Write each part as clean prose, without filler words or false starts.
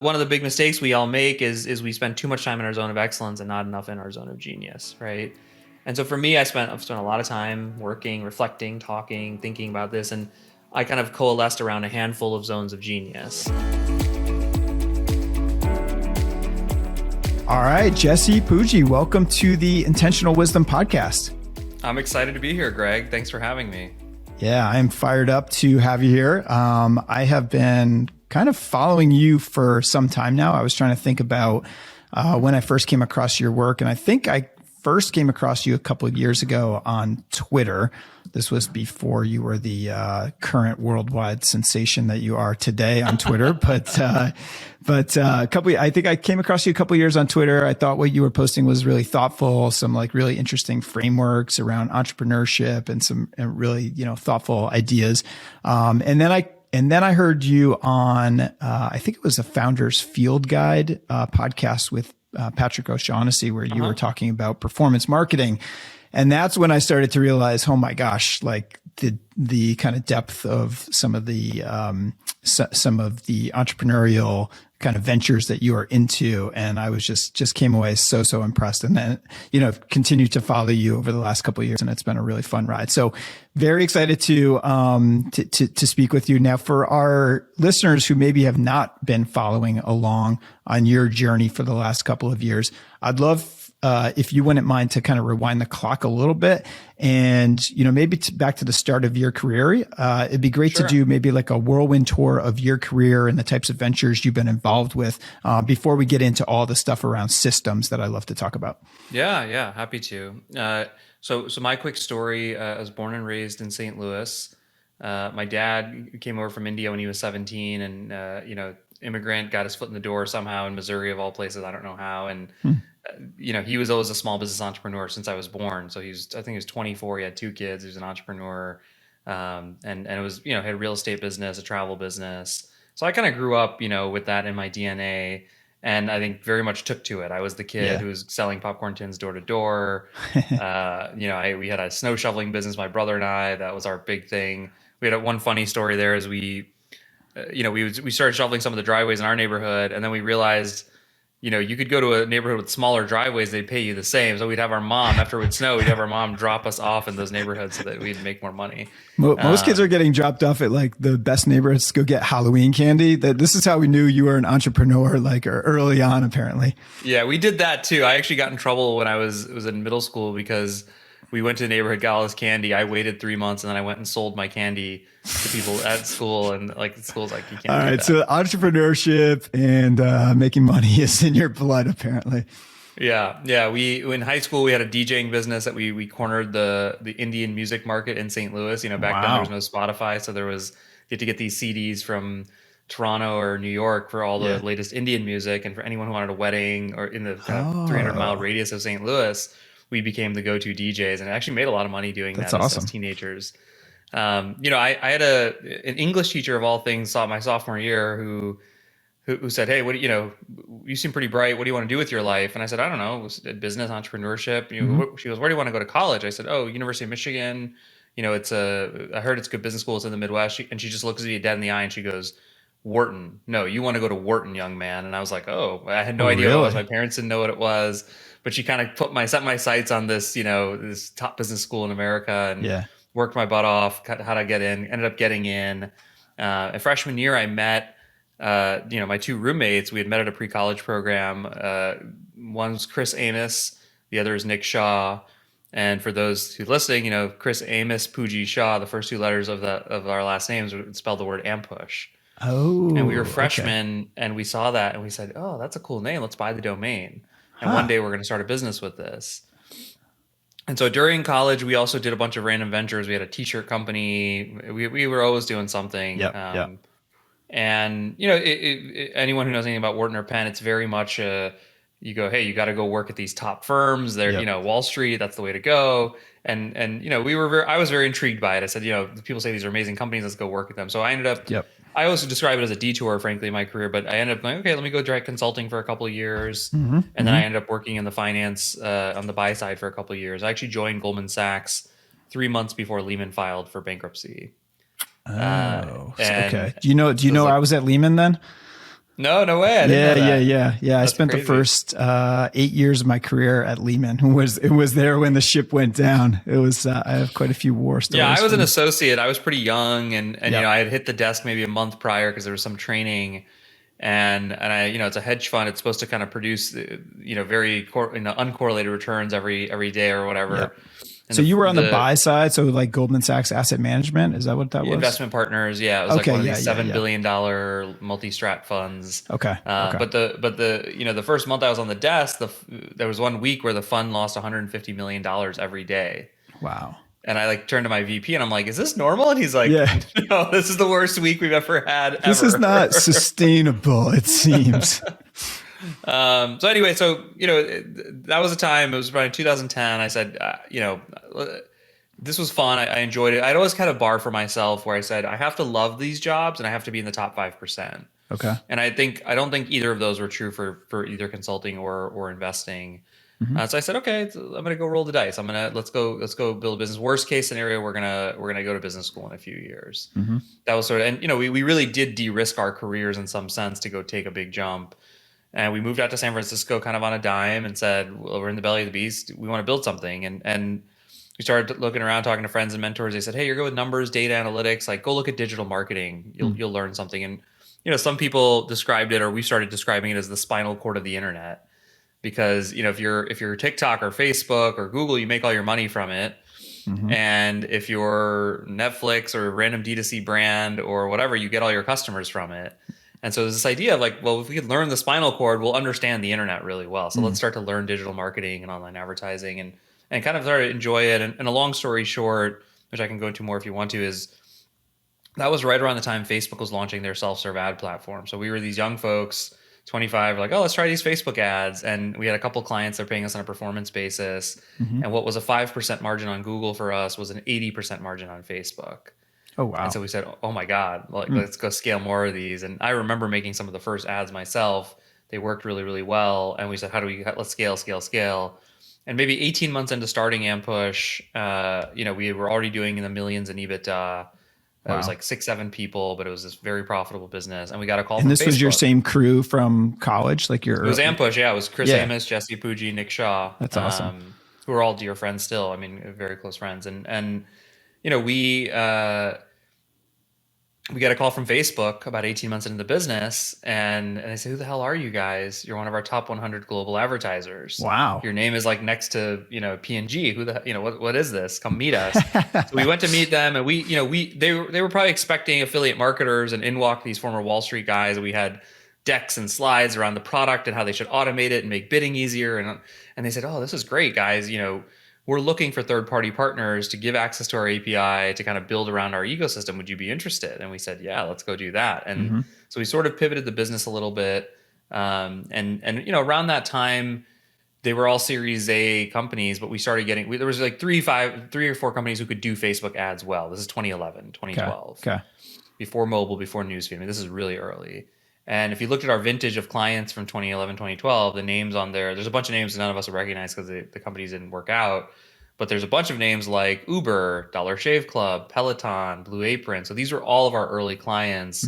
One of the big mistakes we all make is we spend too much time in our zone of excellence and not enough in our zone of genius, right? And so for me, I've spent a lot of time working, reflecting, talking, thinking about this, and I kind of coalesced around a handful of zones of genius. All right, Jesse, Pujji, welcome to the Intentional Wisdom Podcast. I'm excited to be here, Greg. Thanks for having me. Yeah, I'm fired up to have you here. I have been kind of following you for some time now. I was trying to think about when I first came across your work, and I think I first came across you a couple of years ago on Twitter. This was before you were the current worldwide sensation that you are today on Twitter. But I think I came across you a couple of years on Twitter. I thought what you were posting was really thoughtful, some like really interesting frameworks around entrepreneurship and some really, thoughtful ideas. And then I heard you on, I think it was a Founder's Field Guide podcast with Patrick O'Shaughnessy, where you were talking about performance marketing. And that's when I started to realize, oh my gosh, like the kind of depth of some of the entrepreneurial kind of ventures that you are into. And I was just came away so impressed. And then, continued to follow you over the last couple of years, and it's been a really fun ride. So very excited to speak with you. Now, for our listeners who maybe have not been following along on your journey for the last couple of years, I'd love if you wouldn't mind to kind of rewind the clock a little bit and, maybe back to the start of your career. It'd be great to do maybe like a whirlwind tour of your career and the types of ventures you've been involved with before we get into all the stuff around systems that I love to talk about. Yeah, happy to. So my quick story, I was born and raised in St. Louis. My dad came over from India when he was 17 and, immigrant, got his foot in the door somehow in Missouri of all places. I don't know how. And, he was always a small business entrepreneur since I was born. So I think he was 24. He had 2 kids. He was an entrepreneur. And it was, had a real estate business, a travel business. So I kind of grew up, with that in my DNA. And I think very much took to it. I was the kid who was selling popcorn tins door to door. We had a snow shoveling business, my brother and I. That was our big thing. We had one funny story there is we started shoveling some of the driveways in our neighborhood, and then we realized, you could go to a neighborhood with smaller driveways, they'd pay you the same. So we'd have our mom, after it would snow, we'd have our mom drop us off in those neighborhoods so that we'd make more money. Most kids are getting dropped off at like the best neighborhoods to go get Halloween candy. This is how we knew you were an entrepreneur, like early on, apparently. Yeah, we did that too. I actually got in trouble when I was in middle school because we went to the neighborhood, got all this candy. I waited 3 months and then I went and sold my candy to people at school, and like the school's like, you can't. All right, that. So entrepreneurship and making money is in your blood, apparently. Yeah. We in high school we had a DJing business that we cornered the Indian music market in St. Louis. Back then there was no Spotify, so you had to get these CDs from Toronto or New York for all the latest Indian music, and for anyone who wanted a wedding or in the kind of 300-mile radius of St. Louis, we became the go-to DJs, and actually made a lot of money doing that as teenagers. I had an English teacher of all things, my sophomore year, who said, "Hey, you seem pretty bright. What do you want to do with your life?" And I said, "I don't know, business, entrepreneurship." She goes, "Where do you want to go to college?" I said, "Oh, University of Michigan. I heard it's a good business school. It's in the Midwest." And she just looks at me dead in the eye and she goes, "Wharton. No, you want to go to Wharton, young man." And I was like, "Oh," I had no idea what it was. My parents didn't know what it was, but she kind of set my sights on this, this top business school in America, and worked my butt off. How to get in? Ended up getting in. Freshman year, I met, my 2 roommates. We had met at a pre-college program. One's Chris Amos, the other is Nick Shaw. And for those who are listening, Chris Amos, Pujji Shaw, the first 2 letters of our last names would spell the word ampush. Oh, and we were freshmen, and we saw that, and we said, "Oh, that's a cool name. Let's buy the domain. And one day we're going to start a business with this." And so during college, we also did a bunch of random ventures. We had a t-shirt company. We were always doing something. And anyone who knows anything about Wharton or Penn, it's very much you go, "Hey, you got to go work at these top firms. They're Wall Street. That's the way to go." And I was very intrigued by it. I said, people say these are amazing companies. Let's go work with them. So I ended up. I always describe it as a detour, frankly, in my career, but I ended up going, okay, let me go try consulting for a couple of years. And then I ended up working in the finance on the buy side for a couple of years. I actually joined Goldman Sachs 3 months before Lehman filed for bankruptcy. Okay. Do you know I was at Lehman then? No way. I didn't know that. Yeah. I That's spent crazy. the first 8 years of my career at Lehman. It was there when the ship went down. It was. I have quite a few war stories. Yeah, I was an associate. I was pretty young, and Yep. I had hit the desk maybe a month prior because there was some training, and I it's a hedge fund. It's supposed to kind of produce very uncorrelated returns every day or whatever. Yep. And so you were on the buy side, so like Goldman Sachs Asset Management, is that what that was? Investment partners, yeah, it was like one of these $7 billion multi-strat funds. Okay. But the first month I was on the desk, there was 1 week where the fund lost $150 million every day. Wow. And I turned to my VP and I'm like, "Is this normal?" And he's like, Yeah. "No, this is the worst week we've ever had. This is not sustainable, it seems." So anyway, that was a time. It was around 2010. I said, this was fun. I enjoyed it. I'd always kind of bar for myself where I said I have to love these jobs and I have to be in the top 5%. Okay. And I don't think either of those were true for either consulting or investing. So I said, okay, I'm going to go roll the dice. Let's go build a business. Worst case scenario, we're gonna go to business school in a few years. That was sort of, and we really did de-risk our careers in some sense to go take a big jump. And we moved out to San Francisco kind of on a dime and said, well, we're in the belly of the beast. We want to build something. And we started looking around, talking to friends and mentors. They said, hey, you're good with numbers, data analytics. Like, go look at digital marketing. You'll learn something. And some people described it, or we started describing it as the spinal cord of the internet. Because if you're TikTok or Facebook or Google, you make all your money from it. And if you're Netflix or a random D2C brand or whatever, you get all your customers from it. And so there's this idea of like, well, if we could learn the spinal cord, we'll understand the internet really well. So let's start to learn digital marketing and online advertising and kind of start to enjoy it. And a long story short, which I can go into more if you want to, is that was right around the time Facebook was launching their self-serve ad platform. So we were these young folks, 25, like, oh, let's try these Facebook ads. And we had a couple clients that are paying us on a performance basis. And what was a 5% margin on Google for us was an 80% margin on Facebook. Oh, wow. And so we said, oh my God, let's go scale more of these. And I remember making some of the first ads myself. They worked really, really well. And we said, let's scale. And maybe 18 months into starting Ampush, we were already doing in the millions in EBITDA. It was like 6-7 people, but it was this very profitable business. And we got a call from Facebook. And this was your same crew from college? It was Ampush, yeah. It was Chris Amos, Jesse Pujji, Nick Shaw. That's awesome. Who are all dear friends still. I mean, very close friends. And we got a call from Facebook about 18 months into the business, and I said, who the hell are you guys? You're one of our top 100 global advertisers. Wow. Your name is like next to, P&G. Who what is this? Come meet us. So we went to meet them, and they were probably expecting affiliate marketers, and in walked these former Wall Street guys. We had decks and slides around the product and how they should automate it and make bidding easier. And they said, oh, this is great, guys. We're looking for third-party partners to give access to our API to kind of build around our ecosystem. Would you be interested? And we said, yeah, let's go do that. And so we sort of pivoted the business a little bit. And around that time, they were all Series A companies, but we started there was like 3 or 4 companies who could do Facebook ads well. This is 2011, 2012. Okay. Before mobile, before newsfeed. I mean, this is really early. And if you looked at our vintage of clients from 2011, 2012, the names on there's a bunch of names that none of us would recognize because the companies didn't work out. But there's a bunch of names like Uber, Dollar Shave Club, Peloton, Blue Apron. So these were all of our early clients.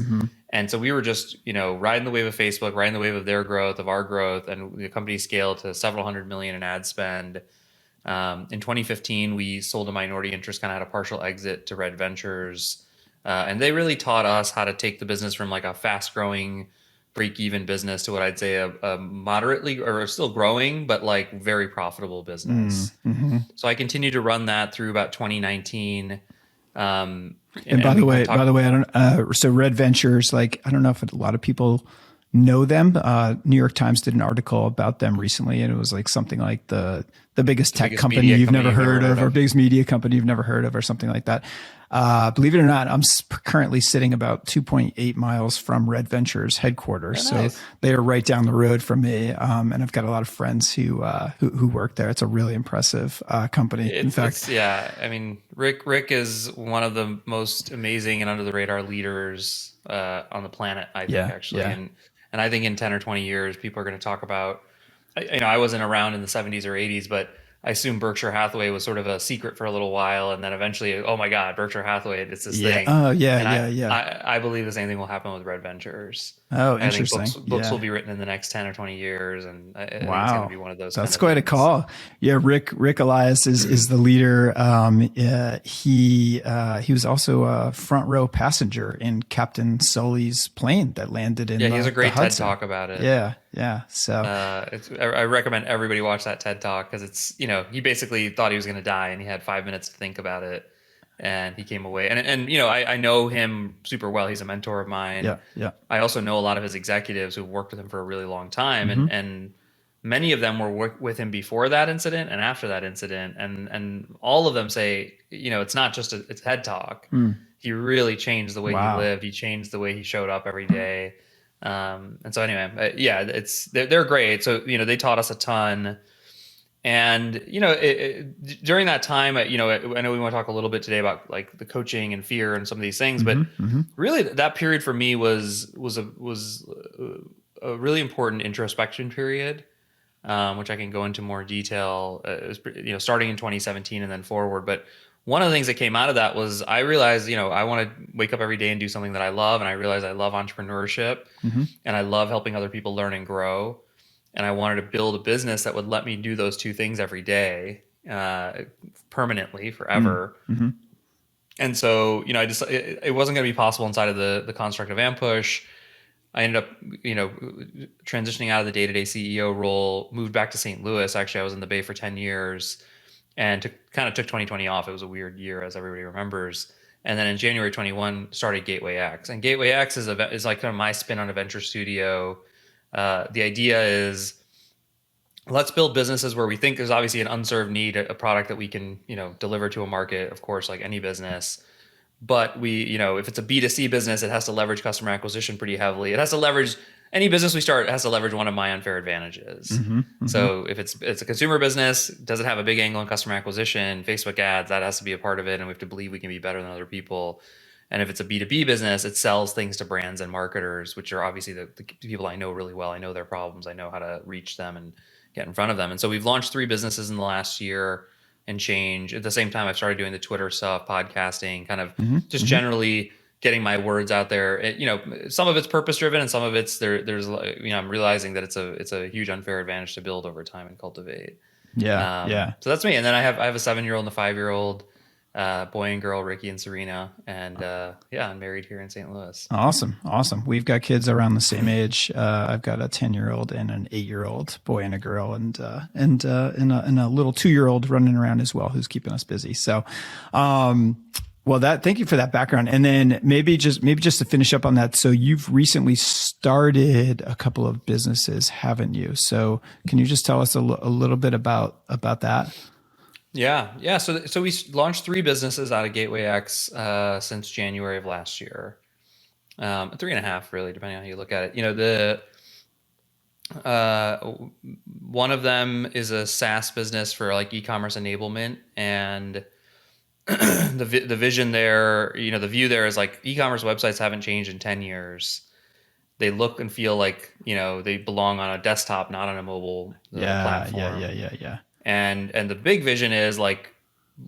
And so we were just, riding the wave of Facebook, riding the wave of their growth, of our growth. And the company scaled to several $100 million in ad spend. In 2015, we sold a minority interest, kind of had a partial exit to Red Ventures. And they really taught us how to take the business from like a fast growing break-even business to what I'd say a moderately or still growing, but like very profitable business. So I continued to run that through about 2019. And by the way, I don't. So Red Ventures, I don't know if a lot of people know them. New York Times did an article about them recently, and it was like something like the biggest tech company you've never heard of, or biggest media company you've never heard of, or something like that. Believe it or not, I'm currently sitting about 2.8 miles from Red Ventures headquarters. Oh, nice. So they are right down the road from me. And I've got a lot of friends who work there. It's a really impressive company. In fact, I mean, Rick is one of the most amazing and under the radar leaders on the planet, I think, actually. Yeah. And I think in 10 or 20 years, people are going to talk about, I wasn't around in the 70s or 80s, but I assume Berkshire Hathaway was sort of a secret for a little while. And then eventually, oh my God, Berkshire Hathaway, it's this thing. Oh, yeah. I believe the same thing will happen with Red Ventures. Oh, I think interesting. books will Yeah. be written in the next 10 or 20 years. And I think it's going to Wow. be one of those kind That's of quite a things. call. Yeah, Rick Elias is the leader. He was also a front row passenger in Captain Sully's plane that landed in Yeah, he has a the great TED Hudson. talk about it. Yeah, yeah. So I recommend everybody watch that TED talk because it's, he basically thought he was going to die and he had 5 minutes to think about it and he came away. And I know him super well. He's a mentor of mine. yeah, yeah. I also know a lot of his executives who've worked with him for a really long time. Mm-hmm. And many of them were with him before that incident and after that incident. And all of them say, it's not just a TED talk. He really changed the way he Wow. lived. He changed the way he showed up every day. And so anyway, yeah, they're great. So, they taught us a ton. And, during that time, I know we want to talk a little bit today about like the coaching and fear and some of these things, but really that period for me was a really important introspection period, which I can go into more detail, starting in 2017 and then forward. But one of the things that came out of that was I realized, I want to wake up every day and do something that I love. And I realized I love entrepreneurship and I love helping other people learn and grow. And I wanted to build a business that would let me do those two things every day, permanently, forever. And so, it wasn't going to be possible inside of the construct of Ampush. I ended up, transitioning out of the day-to-day CEO role, moved back to St. Louis. Actually, I was in the Bay for 10 years and kind of took 2020 off. It was a weird year, as everybody remembers. And then in January 21, started Gateway X. And Gateway X is like kind of my spin on a venture studio. The idea is, let's build businesses where we think there's obviously an unserved need, a product that we can, deliver to a market, of course, like any business. But we, if it's a B2C business, it has to leverage customer acquisition pretty heavily. It has to leverage any business we start has to leverage one of my unfair advantages. So if it's a consumer business, does it have a big angle on customer acquisition, Facebook ads, that has to be a part of it. And we have to believe we can be better than other people. And if it's a B2B business, it sells things to brands and marketers, which are obviously the people I know really well. I know their problems. I know how to reach them and get in front of them. And so we've launched 3 businesses in the last year and change. At the same time, I've started doing the Twitter stuff, podcasting, kind of just generally getting my words out there. Some of it's purpose driven and some of it's there's I'm realizing that it's a huge unfair advantage to build over time and cultivate. Yeah. So that's me. And then I have a 7-year-old and a 5-year-old, boy and girl, Ricky and Serena. And I'm married here in St. Louis. Awesome. We've got kids around the same age. I've got a 10-year-old and an 8-year-old, boy and a girl, and a little 2-year-old running around as well, who's keeping us busy. So, thank you for that background. And then maybe just to finish up on that. So you've recently started a couple of businesses, haven't you? So can you just tell us a little bit about that? Yeah. So we launched 3 businesses out of Gateway X since January of last year. 3.5, really, depending on how you look at it. One of them is a SaaS business for like e-commerce enablement, and the vision there, the view there is like e-commerce websites haven't changed in 10 years. They look and feel like, they belong on a desktop, not on a mobile platform. Yeah. And the big vision is like,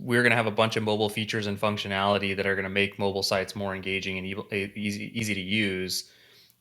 we're going to have a bunch of mobile features and functionality that are going to make mobile sites more engaging and easy to use.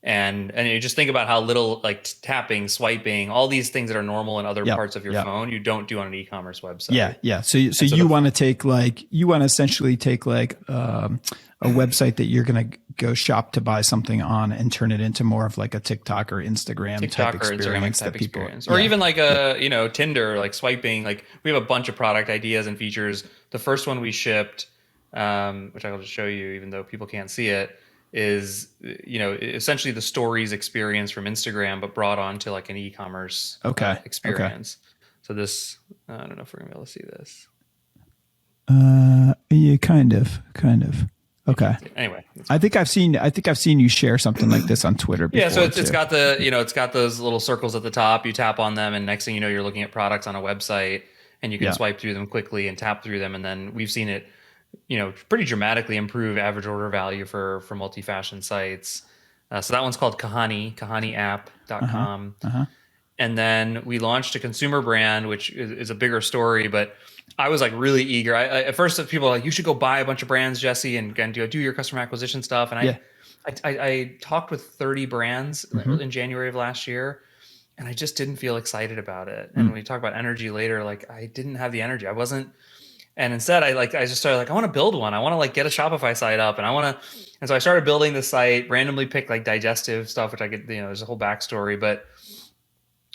And you just think about how little like tapping, swiping, all these things that are normal in other parts of your phone, you don't do on an e-commerce website. Yeah. So you want to essentially take a website that you're going to go shop to buy something on and turn it into more of like a TikTok or Instagram type experience that people, or even like a, Tinder, like swiping. Like we have a bunch of product ideas and features. The first one we shipped, which I'll just show you, even though people can't see it, is essentially the stories experience from Instagram, but brought on to like an e-commerce experience. So this, I don't know if we're gonna be able to see this. Yeah, kind of. Okay. Anyway, I think I've seen you share something like this on Twitter before. Yeah, so it's got it's got those little circles at the top. You tap on them, and next thing you know, you're looking at products on a website, and you can swipe through them quickly and tap through them, and then we've seen it, pretty dramatically improve average order value for multi-fashion sites. So that one's called Kahani, kahaniapp.com. And then we launched a consumer brand, which is a bigger story, but I was like really eager. At first people were like, you should go buy a bunch of brands, Jesse, and do your customer acquisition stuff. And I talked with 30 brands Mm-hmm. in January of last year, and I just didn't feel excited about it. And Mm. when we talk about energy later, like I didn't have the energy. I wasn't, and instead I just started like, I want to build one. I want to like get a Shopify site up, and I want to, and so I started building the site, randomly picked like digestive stuff, which I get, there's a whole backstory, but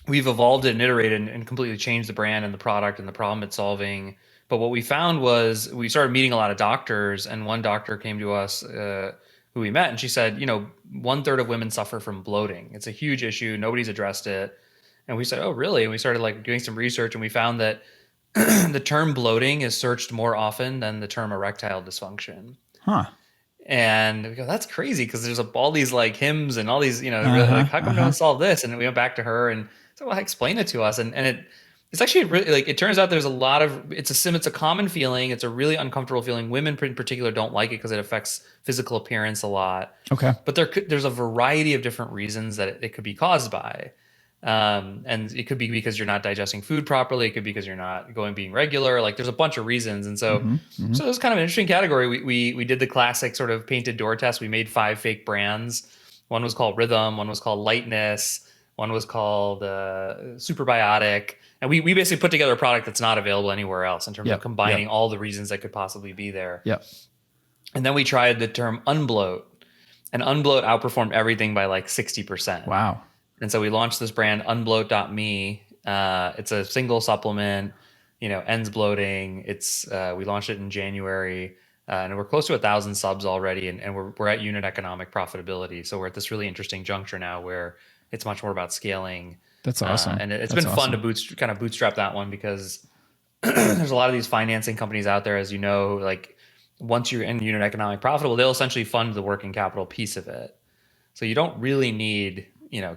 we've evolved it and iterated and completely changed the brand and the product and the problem it's solving. But what we found was we started meeting a lot of doctors, and one doctor came to us, who we met, and she said, 1/3 of women suffer from bloating. It's a huge issue. Nobody's addressed it. And we said, oh, really? And we started like doing some research, and we found that the term bloating is searched more often than the term erectile dysfunction. Huh. And we go, that's crazy, because there's all these like hymns and all these, really, Uh-huh. like, how come no Uh-huh. one solved this? And we went back to her and said, well, explain it to us. And it's actually really, like, it turns out there's a lot of, it's a common feeling. It's a really uncomfortable feeling. Women in particular don't like it because it affects physical appearance a lot. Okay. But there's a variety of different reasons that it could be caused by. And it could be because you're not digesting food properly. It could be because you're not being regular. Like, there's a bunch of reasons. And so, Mm-hmm. Mm-hmm. so it was kind of an interesting category. We did the classic sort of painted door test. We made 5 fake brands. One was called Rhythm. One was called Lightness. One was called Superbiotic. And we basically put together a product that's not available anywhere else in terms of combining all the reasons that could possibly be there. Yep. And then we tried the term Unbloat. And Unbloat outperformed everything by like 60%. Wow. And so we launched this brand, Unbloat.me. It's a single supplement, ends bloating. We launched it in January, and we're close to 1,000 subs already, and we're at unit economic profitability. So we're at this really interesting juncture now where it's much more about scaling. That's awesome. And it's That's been fun awesome. to kind of bootstrap that one, because there's a lot of these financing companies out there, as you know, like once you're in unit economic profitable, they'll essentially fund the working capital piece of it. So you don't really need,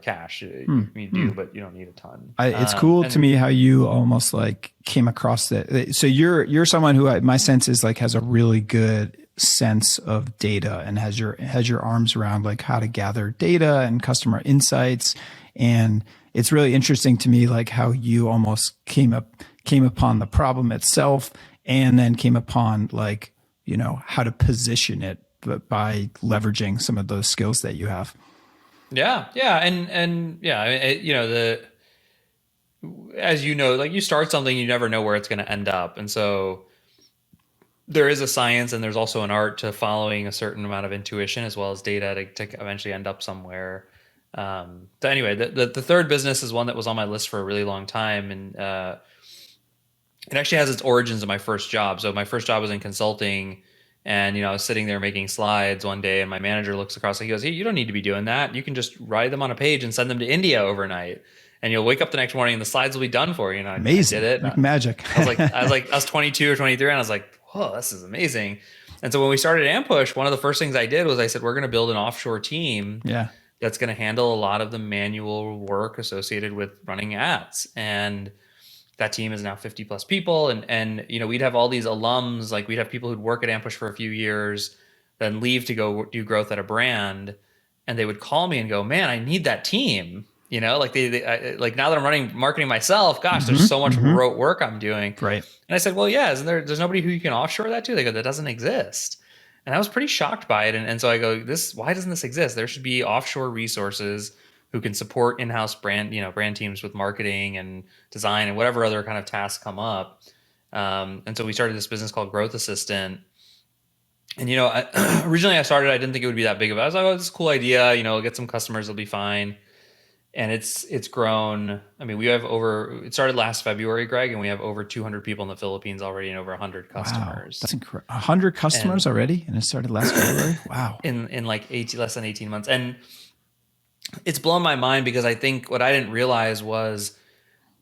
cash. You do, but you don't need a ton. It's cool to me how you almost like came across that. So you're someone who my sense is like has a really good sense of data and has your arms around like how to gather data and customer insights. And it's really interesting to me like how you almost came upon the problem itself and then came upon like, how to position it, but by leveraging some of those skills that you have. Yeah. And yeah, as you know, like you start something, you never know where it's going to end up. And so there is a science and there's also an art to following a certain amount of intuition as well as data to eventually end up somewhere. So anyway, the third business is one that was on my list for a really long time. And it actually has its origins in my first job. So my first job was in consulting. And, I was sitting there making slides one day and my manager looks across and he goes, hey, you don't need to be doing that. You can just write them on a page and send them to India overnight. And you'll wake up the next morning and the slides will be done for you. And Amazing. I did it. Like magic. I was 22 or 23 and I was like, whoa, this is amazing. And so when we started Ampush, one of the first things I did was I said, we're going to build an offshore team that's going to handle a lot of the manual work associated with running ads. And that team is now 50 plus people. And we'd have all these alums, like we'd have people who'd work at Ampush for a few years, then leave to go do growth at a brand. And they would call me and go, man, I need that team. Like like now that I'm running marketing myself, gosh, there's so much rote work I'm doing. Right. And I said, well, yeah, there's nobody who you can offshore that to? They go, that doesn't exist. And I was pretty shocked by it. And so I go, why doesn't this exist? There should be offshore resources who can support in-house brand teams with marketing and design and whatever other kind of tasks come up. And so we started this business called Growth Assistant. And, originally I didn't think it would be that big of it. I was like, oh, this is a cool idea. We'll get some customers, it'll be fine. And it's grown. I mean, it started last February, Greg, and we have over 200 people in the Philippines already and over 100 customers. Wow, that's incredible. 100 customers already? And it started last February? Wow. In like less than 18 months. And it's blown my mind because I think what I didn't realize was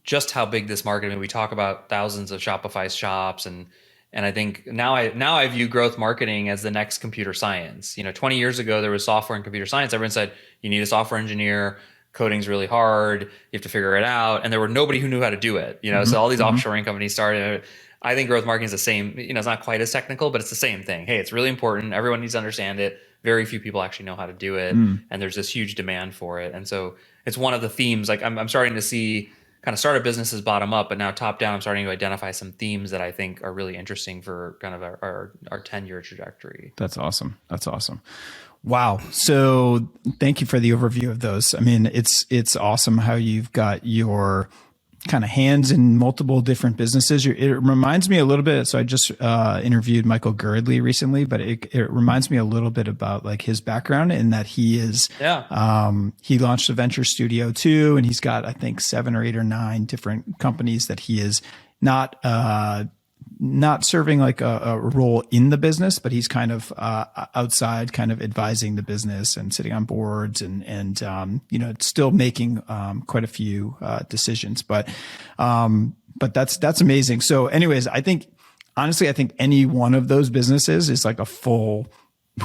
just how big this market. I mean, we talk about thousands of Shopify shops, and I think now I view growth marketing as the next computer science. 20 years ago there was software and computer science. Everyone said you need a software engineer. Coding's really hard. You have to figure it out, and there were nobody who knew how to do it. So all these offshoring companies started. I think growth marketing is the same. It's not quite as technical, but it's the same thing. Hey, it's really important. Everyone needs to understand it. Very few people actually know how to do it. And there's this huge demand for it. And so it's one of the themes, like I'm starting to see kind of startup businesses bottom up, but now top down, I'm starting to identify some themes that I think are really interesting for kind of our 10-year trajectory. That's awesome. That's awesome. Wow. So thank you for the overview of those. I mean, it's awesome how you've got your kind of hands in multiple different businesses. It reminds me a little bit. So I just interviewed Michael Girdley recently, but it reminds me a little bit about like his background in that he launched a venture studio too, and he's got I think 7 or 8 or 9 different companies that he is not serving like a role in the business, but he's kind of outside, kind of advising the business and sitting on boards and still making quite a few decisions. But that's amazing. So, anyways, I think any one of those businesses is like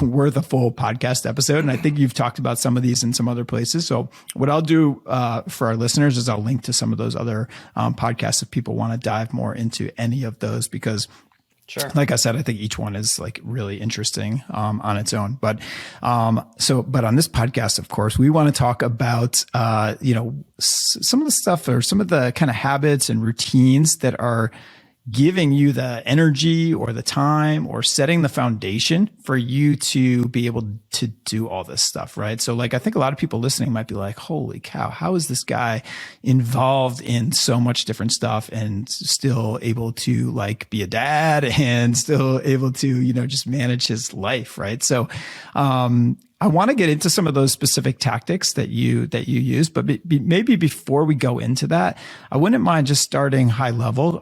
worth a full podcast episode. And I think you've talked about some of these in some other places. So what I'll do for our listeners is I'll link to some of those other podcasts if people want to dive more into any of those, because sure, like I said, I think each one is like really interesting on its own. But on this podcast, of course, we want to talk about some of the stuff or some of the kind of habits and routines that are giving you the energy or the time or setting the foundation for you to be able to do all this stuff, right? So like, I think a lot of people listening might be like, holy cow, how is this guy involved in so much different stuff and still able to like be a dad and still able to, just manage his life, right? So, I want to get into some of those specific tactics that you use, but maybe before we go into that, I wouldn't mind just starting high level.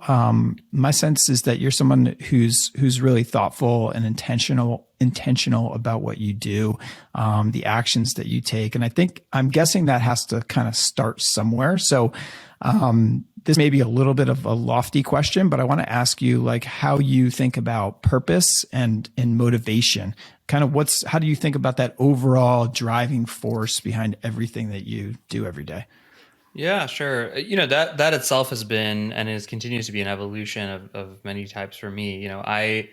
My sense is that you're someone who's really thoughtful and intentional about what you do, the actions that you take, and I'm guessing that has to kind of start somewhere. So. This may be a little bit of a lofty question, but I want to ask you like how you think about purpose and motivation. Kind of how do you think about that overall driving force behind everything that you do every day? Yeah, sure. That itself has been and continues to be an evolution of many types for me. I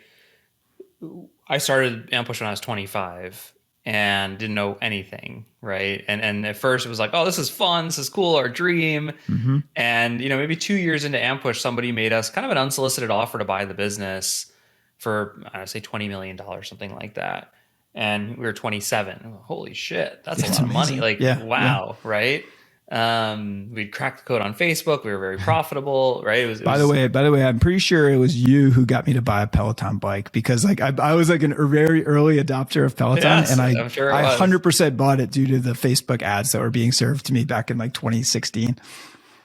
started Ampush when I was 25 and didn't know anything, right? And at first it was like, oh, this is fun, this is cool, our dream. Mm-hmm. And maybe 2 years into Ampush, somebody made us kind of an unsolicited offer to buy the business for say $20 million, something like that. And we were 27. Holy shit, that's a lot of money. Like, wow, right? We'd cracked the code on Facebook. We were very profitable, right? By the way, I'm pretty sure it was you who got me to buy a Peloton bike, because like I was like a very early adopter of Peloton, yes, and I 100% bought it due to the Facebook ads that were being served to me back in like 2016.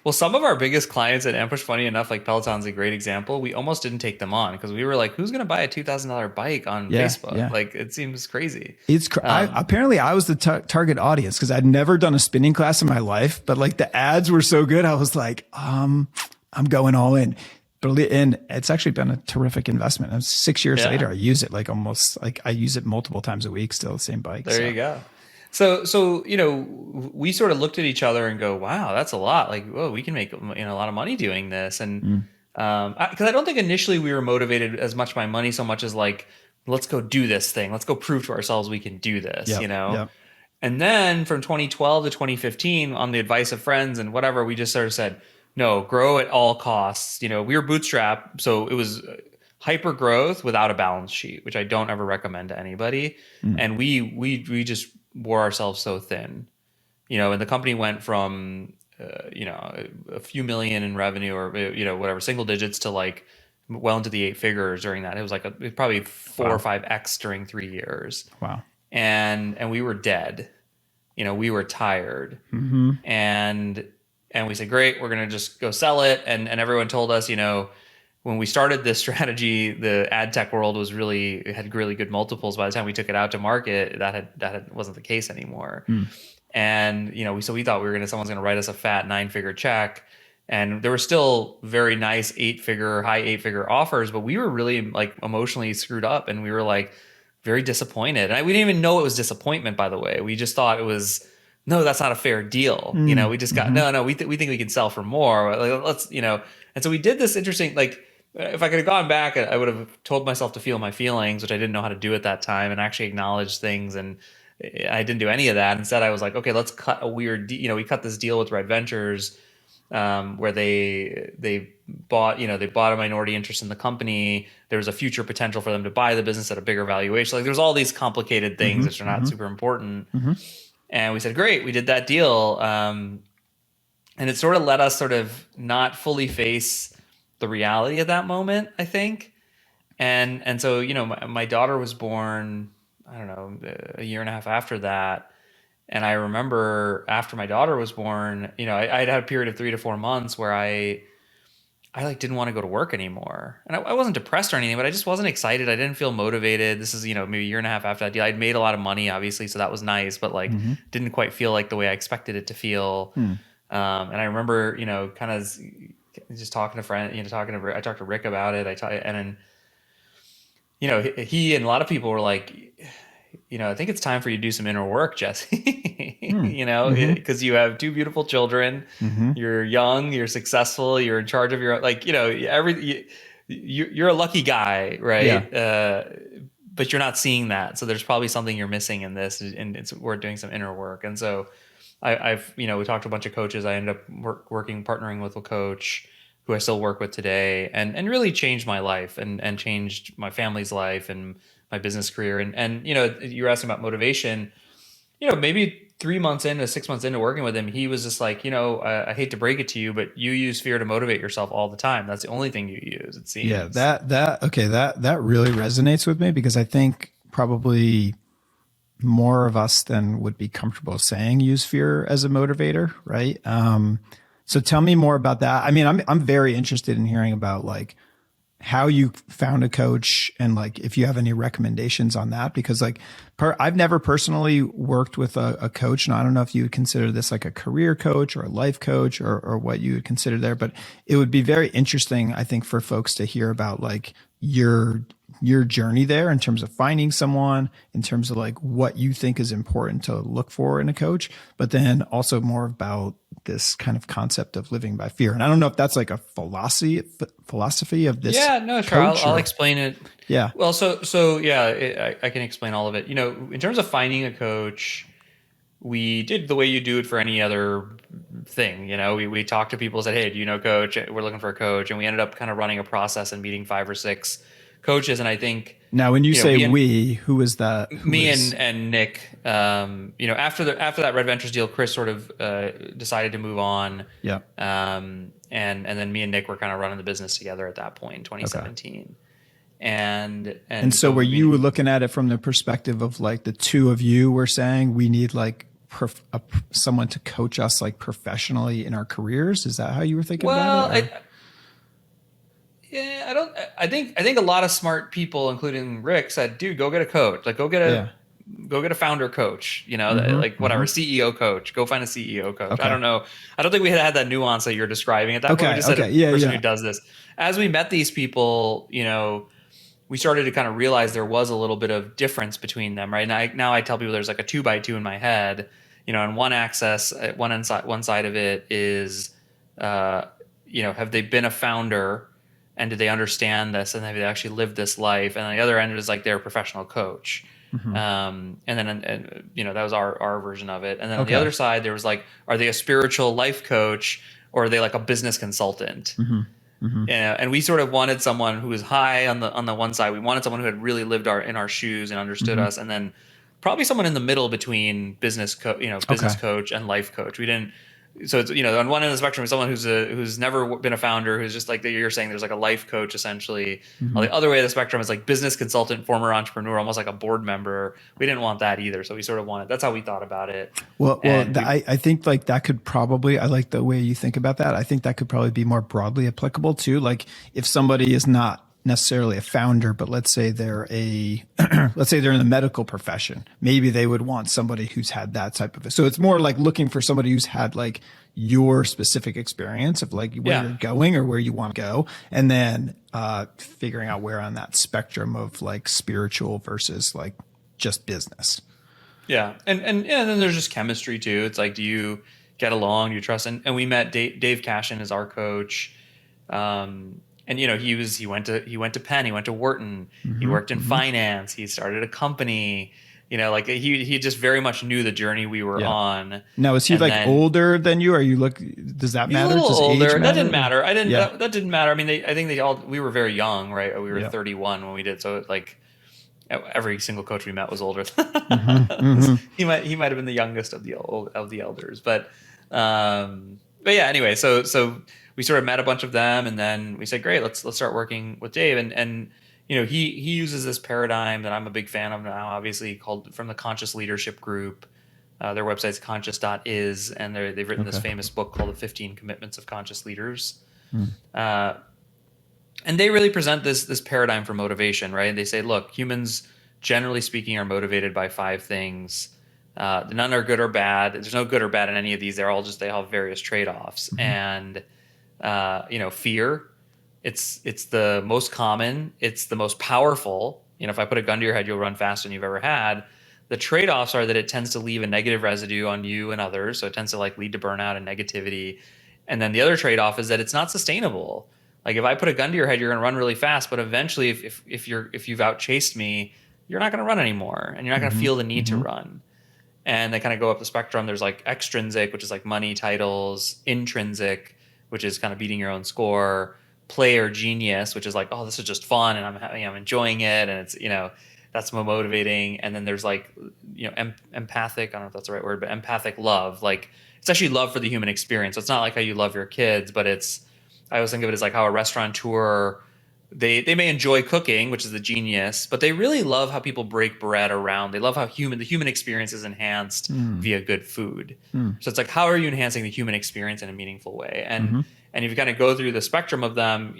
Well, some of our biggest clients at Ampush, funny enough, like Peloton's a great example. We almost didn't take them on because we were like, who's going to buy a $2,000 bike on Facebook? Yeah. Like, it seems crazy. Apparently I was the target audience because I'd never done a spinning class in my life, but like the ads were so good. I was like, I'm going all in. And it's actually been a terrific investment. And 6 years later, I use it I use it multiple times a week, still the same bike. There you go. So we sort of looked at each other and go, wow, that's a lot. Like, whoa, we can make a lot of money doing this. And because I don't think initially we were motivated as much by money so much as like, let's go do this thing. Let's go prove to ourselves we can do this, Yep. And then from 2012 to 2015, on the advice of friends and whatever, we just sort of said, no, grow at all costs. We were bootstrapped, so it was hyper growth without a balance sheet, which I don't ever recommend to anybody. And we just wore ourselves so thin, and the company went from, a few million in revenue or, whatever, single digits to like well into the 8 figures during that. It was like probably 4 or 5x during 3 years. Wow. And we were dead, we were tired. Mm-hmm. And we said, great, we're going to just go sell it. And everyone told us, when we started this strategy, the ad tech world had really good multiples. By the time we took it out to market, that wasn't the case anymore. And we thought someone's gonna write us a fat 9-figure check, and there were still very nice high 8-figure offers, but we were really like emotionally screwed up, and we were like very disappointed. And we didn't even know it was disappointment, by the way. We just thought it was, no, that's not a fair deal. We just got no. We think we can sell for more. Like, let's And so we did this interesting like. If I could have gone back, I would have told myself to feel my feelings, which I didn't know how to do at that time, and actually acknowledge things. And I didn't do any of that. Instead, I was like, okay, let's cut a weird, we cut this deal with Red Ventures where they bought a minority interest in the company. There was a future potential for them to buy the business at a bigger valuation. Like there's all these complicated things which are not super important. And we said, great, we did that deal. And it sort of let us sort of not fully face the reality of that moment, I think. And so, my daughter was born, I don't know, a year and a half after that. And I remember after my daughter was born, I'd had a period of 3 to 4 months where I like didn't want to go to work anymore. And I wasn't depressed or anything, but I just wasn't excited. I didn't feel motivated. This is, maybe a year and a half after that deal. I'd made a lot of money, obviously, so that was nice, but like didn't quite feel like the way I expected it to feel. And I remember, kind of just talking to friends, I talked to Rick about it. And then, he and a lot of people were like, I think it's time for you to do some inner work, Jesse, because you have 2 beautiful children, you're young, you're successful, you're in charge of your, you're a lucky guy, right? Yeah. But you're not seeing that. So there's probably something you're missing in this, and we're doing some inner work. And so I've we talked to a bunch of coaches. I ended up partnering with a coach who I still work with today, and really changed my life and changed my family's life and my business career. And you were asking about motivation, maybe 3 months into, 6 months into working with him, he was just like, I hate to break it to you, but you use fear to motivate yourself all the time. That's the only thing you use, it seems. Yeah, that really resonates with me, because I think probably more of us than would be comfortable saying use fear as a motivator, right? So tell me more about that. I mean, I'm very interested in hearing about like how you found a coach, and like if you have any recommendations on that, because like I've never personally worked with a coach, and I don't know if you would consider this like a career coach or a life coach or what you would consider there, but it would be very interesting, I think, for folks to hear about like your journey there in terms of finding someone, in terms of like what you think is important to look for in a coach, but then also more about this kind of concept of living by fear. And I don't know if that's like a philosophy of this. Yeah, no, sure. I'll explain it. Yeah. Well, so yeah, I can explain all of it. In terms of finding a coach, we did the way you do it for any other thing. We talked to people, said, hey, do you know a coach? We're looking for a coach. And we ended up kind of running a process and meeting 5 or 6 coaches. And I think now when you say who is that? Me and Nick, after that Red Ventures deal, Chris sort of decided to move on. Yeah. And then me and Nick were kind of running the business together at that point in 2017. Okay. And so were you looking at it from the perspective of like the 2 of you were saying we need like someone to coach us like professionally in our careers? Is that how you were thinking about it? I think a lot of smart people, including Rick, said, dude, go get a coach. Like go get a founder coach, whatever, CEO coach, go find a CEO coach. Okay. I don't know. I don't think we had that nuance that you're describing at that point. We just said a person who does this. As we met these people, we started to kind of realize there was a little bit of difference between them, right? And now I tell people there's like a 2x2 in my head, on one axis, one side of it is, have they been a founder and did they understand this and have they actually lived this life? And on the other end is like they're a professional coach. And then that was our version of it. And then on the other side, there was like, are they a spiritual life coach or are they like a business consultant? And we sort of wanted someone who was high on the one side. We wanted someone who had really lived in our shoes and understood us, and then probably someone in the middle between business coach and life coach. We didn't. So it's on one end of the spectrum is someone who's never been a founder, who's just like you're saying there's like a life coach essentially. On the other way of the spectrum is like business consultant, former entrepreneur, almost like a board member. We didn't want that either, so we sort of wanted. That's how we thought about it. I think like that could probably. I like the way you think about that. I think that could probably be more broadly applicable too. Like if somebody is not necessarily a founder, but let's say they're let's say they're in the medical profession. Maybe they would want somebody who's had that type of it. So it's more like looking for somebody who's had like your specific experience of like where you're going or where you want to go. And then, figuring out where on that spectrum of like spiritual versus like just business. Yeah. And then there's just chemistry too. It's like, do you get along? Do you trust? And we met Dave Cashin as our coach. And he went to Penn, he went to Wharton, he worked in finance, he started a company, like he just very much knew the journey we were on. Now, is he older than you? Are you does that matter? He's a little older. That didn't matter. That didn't matter. I mean, I think we were very young, right? We were 31 when we did. So like every single coach we met was older. He might have been the youngest of the elders, but yeah, anyway, so we sort of met a bunch of them, and then we said, great, let's start working with Dave. And he uses this paradigm that I'm a big fan of now, obviously, called from the Conscious Leadership Group. Their website's conscious.is, and they've written this famous book called The 15 Commitments of Conscious Leaders. And they really present this paradigm for motivation, right? They say, look, humans, generally speaking, are motivated by 5 things. None are good or bad. There's no good or bad in any of these. They have various trade-offs. And fear, it's the most common. It's the most powerful. If I put a gun to your head, you'll run faster than you've ever had. The trade-offs are that it tends to leave a negative residue on you and others. So it tends to lead to burnout and negativity. And then the other trade-off is that it's not sustainable. Like if I put a gun to your head, you're going to run really fast. But eventually, if you've outchased me, you're not going to run anymore, and you're not going to feel the need to run. And they kind of go up the spectrum. There's extrinsic, which is money, titles; intrinsic, which is kind of beating your own score; play or genius, which is oh, this is just fun, and I'm enjoying it, and it's that's more motivating. And then there's empathic. I don't know if that's the right word, but empathic love. It's actually love for the human experience. So it's not how you love your kids, but I always think of it as how a restaurateur, they may enjoy cooking, which is the genius, but they really love how people break bread around. They love how the human experience is enhanced via good food. So it's how are you enhancing the human experience in a meaningful way? And if you kind of go through the spectrum of them,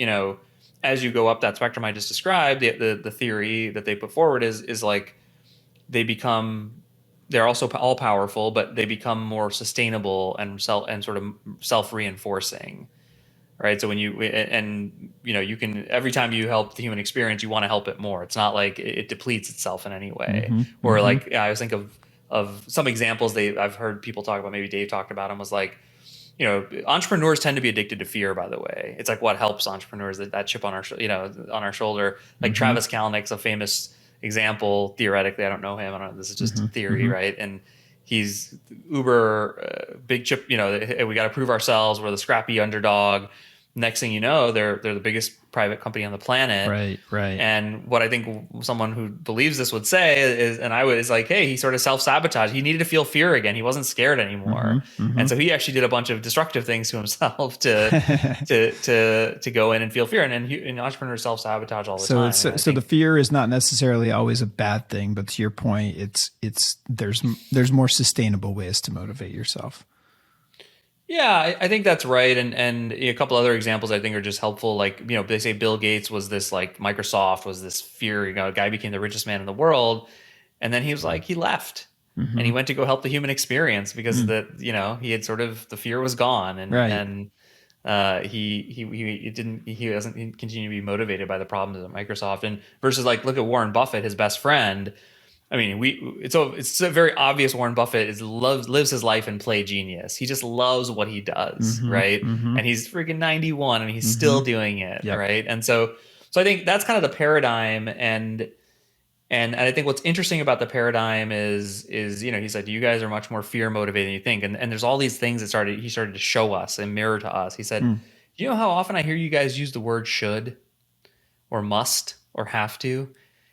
as you go up that spectrum I just described, the theory that they put forward is they're also all powerful, but they become more sustainable and sort of self-reinforcing. Right. So when you can, every time you help the human experience, you want to help it more. It's not it depletes itself in any way. Or I always think of some examples I've heard people talk about, maybe Dave talked about them, was entrepreneurs tend to be addicted to fear, by the way. It's what helps entrepreneurs, that chip on our shoulder. Travis Kalanick's a famous example, theoretically. I don't know him. This is just theory, right? And he's uber big chip, we got to prove ourselves. We're the scrappy underdog. Next thing you know, they're the biggest private company on the planet. Right. And what I think someone who believes this would say is, hey, he sort of self-sabotaged. He needed to feel fear again. He wasn't scared anymore. And so he actually did a bunch of destructive things to himself to go in and feel fear. And entrepreneurs self-sabotage all the time. So the fear is not necessarily always a bad thing, but to your point, there's more sustainable ways to motivate yourself. Yeah, I think that's right. And a couple other examples I think are just helpful. They say Bill Gates was this Microsoft was this fear, a guy became the richest man in the world. And then he was he left and he went to go help the human experience because he had sort of, the fear was gone. And he doesn't continue to be motivated by the problems at Microsoft. And versus look at Warren Buffett, his best friend. I mean, it's a very obvious Warren Buffett lives his life in play genius. He just loves what he does, right? And he's freaking 91 and he's still doing it, right? And so I think that's kind of the paradigm. And I think what's interesting about the paradigm is he said, you guys are much more fear motivated than you think. And there's all these things that he started to show us and mirror to us. He said, you know how often I hear you guys use the word should or must or have to?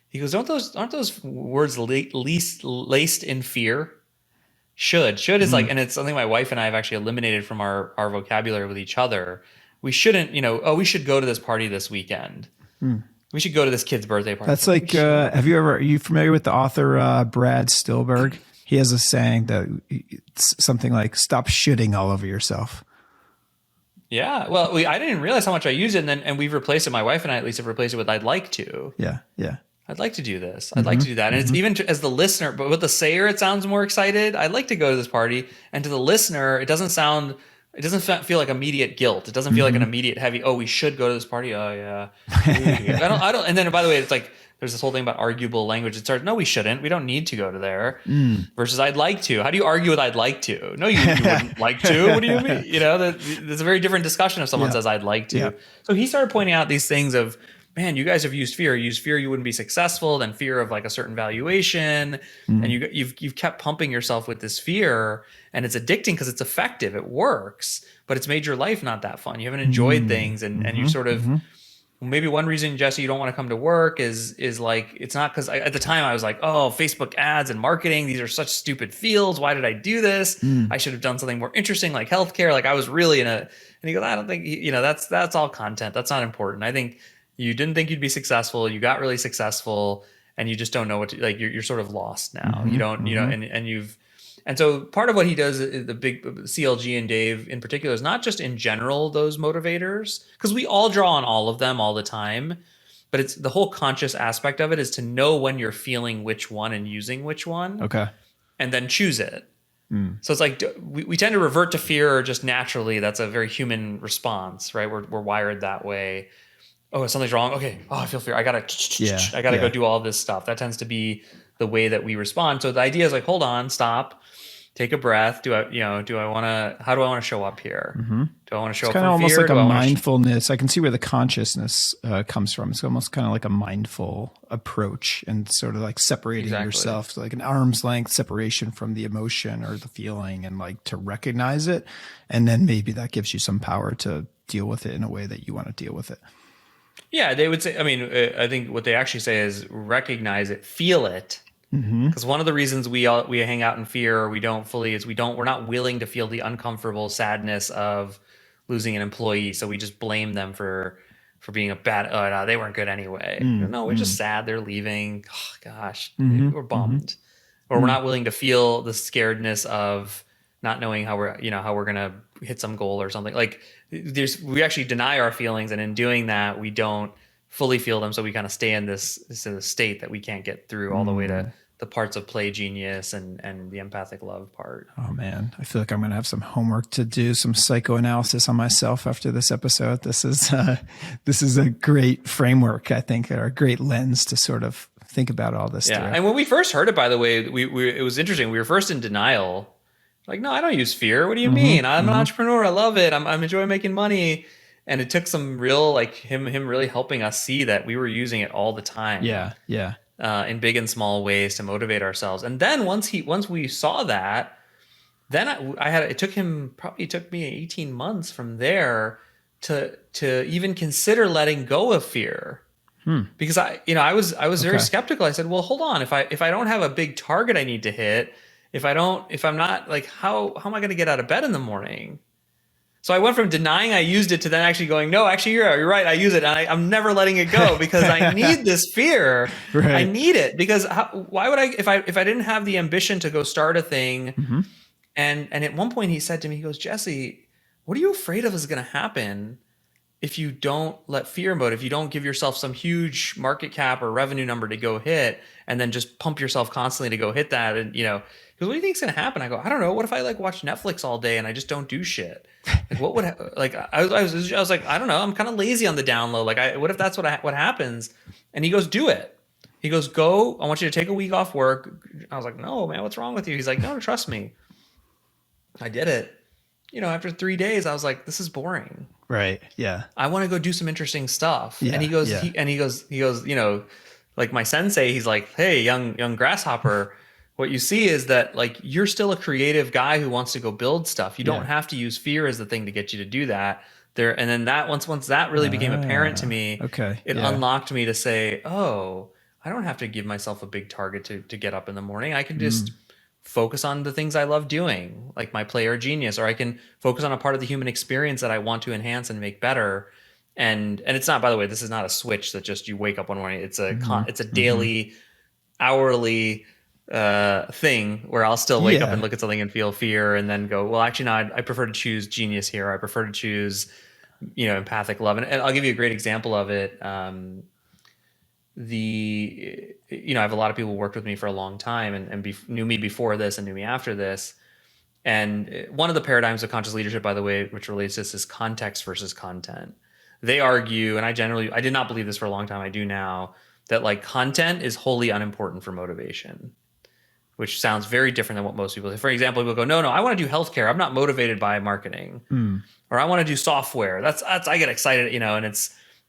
He goes, aren't those words laced in fear? Should is and it's something my wife and I have actually eliminated from our vocabulary with each other. We shouldn't, we should go to this party this weekend. We should go to this kid's birthday party. That's are you familiar with the author Brad Stillberg? He has a saying that it's something like, stop shitting all over yourself. Yeah. Well, I didn't realize how much I use it. And we've replaced it. My wife and I at least have replaced it with I'd like to. Yeah. I'd like to do this. I'd like to do that. And it's even as the listener, but with the sayer, it sounds more excited. I'd like to go to this party. And to the listener, it doesn't feel like immediate guilt. It doesn't feel like an immediate heavy, oh, we should go to this party. Oh yeah. I don't. And then by the way, it's there's this whole thing about arguable language. It starts, no, we shouldn't. We don't need to go to there. Versus I'd like to. How do you argue with I'd like to? No, you wouldn't like to. What do you mean? There's a very different discussion if someone says I'd like to. Yeah. So he started pointing out these things of, man, you guys have used fear. You used fear you wouldn't be successful, then fear of like a certain valuation. And you've kept pumping yourself with this fear, and it's addicting because it's effective. It works, but it's made your life not that fun. You haven't enjoyed things, and you sort of, maybe one reason, Jesse, you don't want to come to work is like, it's not because at the time I was like, oh, Facebook ads and marketing, these are such stupid fields. Why did I do this? I should have done something more interesting like healthcare. Like I was really and he goes, I don't think, that's all content. That's not important. I think you didn't think you'd be successful. You got really successful, and you just don't know what to, like, you're sort of lost now. You don't, and so part of what he does, the big CLG and Dave in particular, is not just in general those motivators, because we all draw on all of them all the time, but it's the whole conscious aspect of it is to know when you're feeling which one and using which one. Okay. And then choose it. So it's like we tend to revert to fear just naturally. That's a very human response, right? We're wired that way. Oh, something's wrong. Okay. Oh, I feel fear. I gotta go do all this stuff. That tends to be the way that we respond. So the idea is like, hold on, stop, take a breath. How do I want to show up here? Do I want to show up kind of from almost fear? like a mindfulness. I can see where the consciousness comes from. It's almost kind of like a mindful approach, and sort of like separating yourself, so like an arm's length separation from the emotion or the feeling, and like to recognize it. And then maybe that gives you some power to deal with it in a way that you want to deal with it. Yeah, they would say, I think what they actually say is recognize it, feel it. Because one of the reasons we hang out in fear, or we don't fully, is we're not willing to feel the uncomfortable sadness of losing an employee. So we just blame them for being a bad, oh no, they weren't good anyway. No, we're just sad they're leaving. Oh, gosh, we're bummed. Or we're not willing to feel the scaredness of not knowing how we're going to hit some goal or something. Like we actually deny our feelings, and in doing that, we don't fully feel them. So we kind of stay in this state that we can't get through all the way to the parts of play genius and the empathic love part. Oh man, I feel like I'm going to have some homework to do, some psychoanalysis on myself after this episode. This is a great framework, I think, or a great lens to sort of think about all this. Yeah. Through. And when we first heard it, by the way, it was interesting. We were first in denial. Like, no, I don't use fear. What do you mean? I'm an entrepreneur. I love it. I'm enjoying making money. And it took some real, like him really helping us see that we were using it all the time. Yeah. In big and small ways to motivate ourselves. And then once we saw that, then it took me 18 months from there to even consider letting go of fear. Because I was very skeptical. I said, well, hold on. If I don't have a big target I need to hit, if I'm not, like, how am I going to get out of bed in the morning? So I went from denying I used it to then actually going, no, actually you're right. I use it, and I'm never letting it go because I need this fear. Right. I need it because why would if I didn't have the ambition to go start a thing? And at one point he said to me, he goes, Jesse, what are you afraid of is going to happen if you don't let fear motivate, if you don't give yourself some huge market cap or revenue number to go hit, and then just pump yourself constantly to go hit that? And because what do you think is going to happen? I go, I don't know. What if I like watch Netflix all day and I just don't do shit? Like, what would I was like, I don't know. I'm kind of lazy on the down low. Like, what if that's what happens? And he goes, do it. He goes, go. I want you to take a week off work. I was like, no, man, what's wrong with you? He's like, no, trust me. I did it. After 3 days, I was like, this is boring. Right. Yeah. I want to go do some interesting stuff. Yeah, and he goes, like my sensei, he's like, hey, young grasshopper, what you see is that, like, you're still a creative guy who wants to go build stuff. You don't have to use fear as the thing to get you to do that. And then that once that really became apparent to me, it unlocked me to say, oh, I don't have to give myself a big target to get up in the morning. I can just focus on the things I love doing, like my play or genius, or I can focus on a part of the human experience that I want to enhance and make better. And it's not, by the way, this is not a switch that just you wake up one morning. It's a daily, hourly thing where I'll still wake up and look at something and feel fear, and then go, well, actually, no, I prefer to choose genius here. I prefer to choose, empathic love. And I'll give you a great example of it. I have a lot of people who worked with me for a long time and knew me before this and knew me after this. And one of the paradigms of conscious leadership, by the way, which relates to this, is context versus content. They argue, and I did not believe this for a long time, I do now, that like content is wholly unimportant for motivation, which sounds very different than what most people say. For example, people go, no, I want to do healthcare. I'm not motivated by marketing. Or I want to do software. That's I get excited, and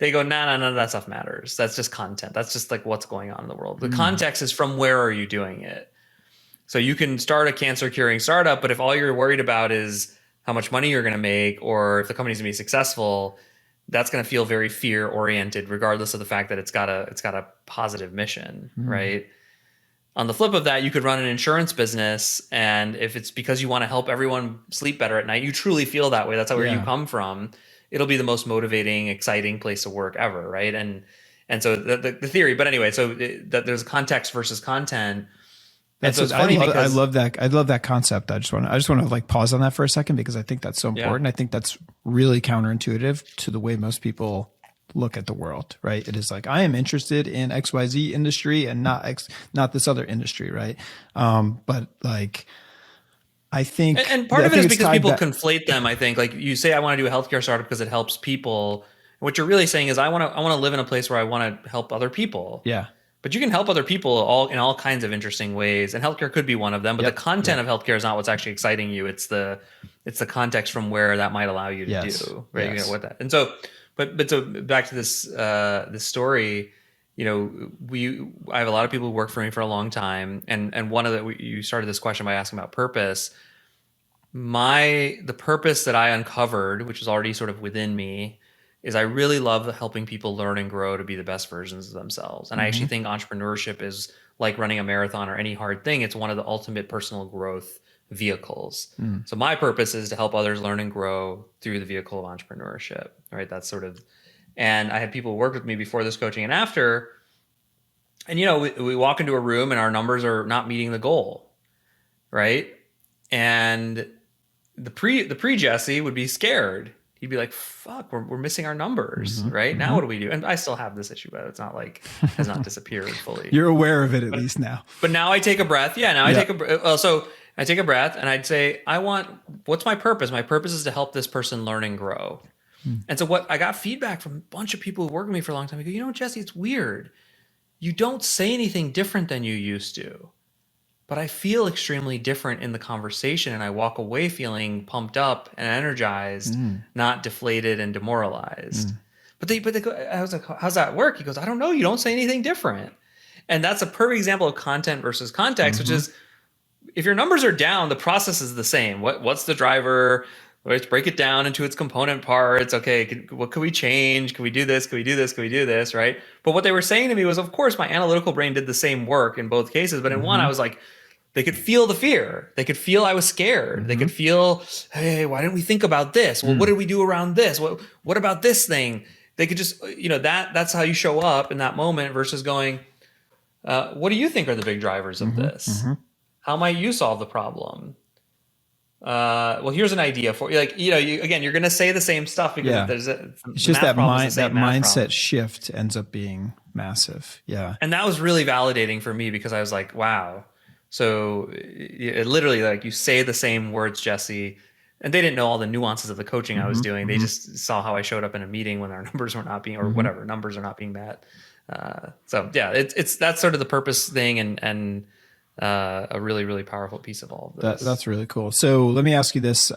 they go, nah, none of that stuff matters. That's just content. That's just like what's going on in the world. The context is from where are you doing it? So you can start a cancer curing startup, but if all you're worried about is how much money you're going to make or if the company's going to be successful, that's going to feel very fear oriented, regardless of the fact that it's got a positive mission, right? On the flip of that, you could run an insurance business, and if it's because you want to help everyone sleep better at night, you truly feel that way. That's where you come from. It'll be the most motivating, exciting place to work ever, right? And so the theory, but anyway, so that there's context versus content. That's so funny because I love that. I love that concept. I just want to like pause on that for a second because I think that's so important. I think that's really counterintuitive to the way most people look at the world, right? It is like, I am interested in XYZ industry and not this other industry, right? But like, I think, and part of it is because people conflate them. I think, like you say, I want to do a healthcare startup because it helps people. What you're really saying is, I want to live in a place where I want to help other people. Yeah. But you can help other people in all kinds of interesting ways, and healthcare could be one of them. But the content of healthcare is not what's actually exciting you. It's the context from where that might allow you to do, right? You know, what that. And so, but so back to this story. You know, I have a lot of people who work for me for a long time, and one of you started this question by asking about purpose. The purpose that I uncovered, which is already sort of within me, is I really love helping people learn and grow to be the best versions of themselves. And I actually think entrepreneurship is like running a marathon or any hard thing. It's one of the ultimate personal growth vehicles. So my purpose is to help others learn and grow through the vehicle of entrepreneurship, right? That's sort of, and I had people who worked with me before this coaching and after, and you know, we walk into a room and our numbers are not meeting the goal, right? And the pre Jesse would be scared. He'd be like, fuck, we're missing our numbers, right? Now what do we do? And I still have this issue, but it's not like it has not disappeared fully. You're aware of it at least now. But now I take a breath. Yeah, now I take a breath. So I take a breath and I'd say, what's my purpose? My purpose is to help this person learn and grow. And so what I got feedback from a bunch of people who worked with me for a long time. I go, you know, Jesse, it's weird. You don't say anything different than you used to. But I feel extremely different in the conversation, and I walk away feeling pumped up and energized, not deflated and demoralized. But they go, I was like, how's that work? He goes, I don't know. You don't say anything different. And that's a perfect example of content versus context, which is if your numbers are down, the process is the same. What's the driver? Let's break it down into its component parts. Okay, what could we change? Can we do this? Can we do this? Can we do this? Right? But what they were saying to me was, of course, my analytical brain did the same work in both cases. But in one, I was like, they could feel the fear. They could feel I was scared. They could feel, hey, why didn't we think about this? Well, what did we do around this? What about this thing? They could just, you know, that's how you show up in that moment versus going, what do you think are the big drivers of this? How might you solve the problem? Well, here's an idea for you. Like, you know, you're going to say the same stuff because it's just that mindset shift ends up being massive. Yeah. And that was really validating for me because I was like, wow. So it literally, like, you say the same words, Jesse, and they didn't know all the nuances of the coaching I was doing. They just saw how I showed up in a meeting when our numbers were not being, or whatever, numbers are not being met. So yeah, it's that's sort of the purpose thing and a really, really powerful piece of all of this. That's really cool. So let me ask you this,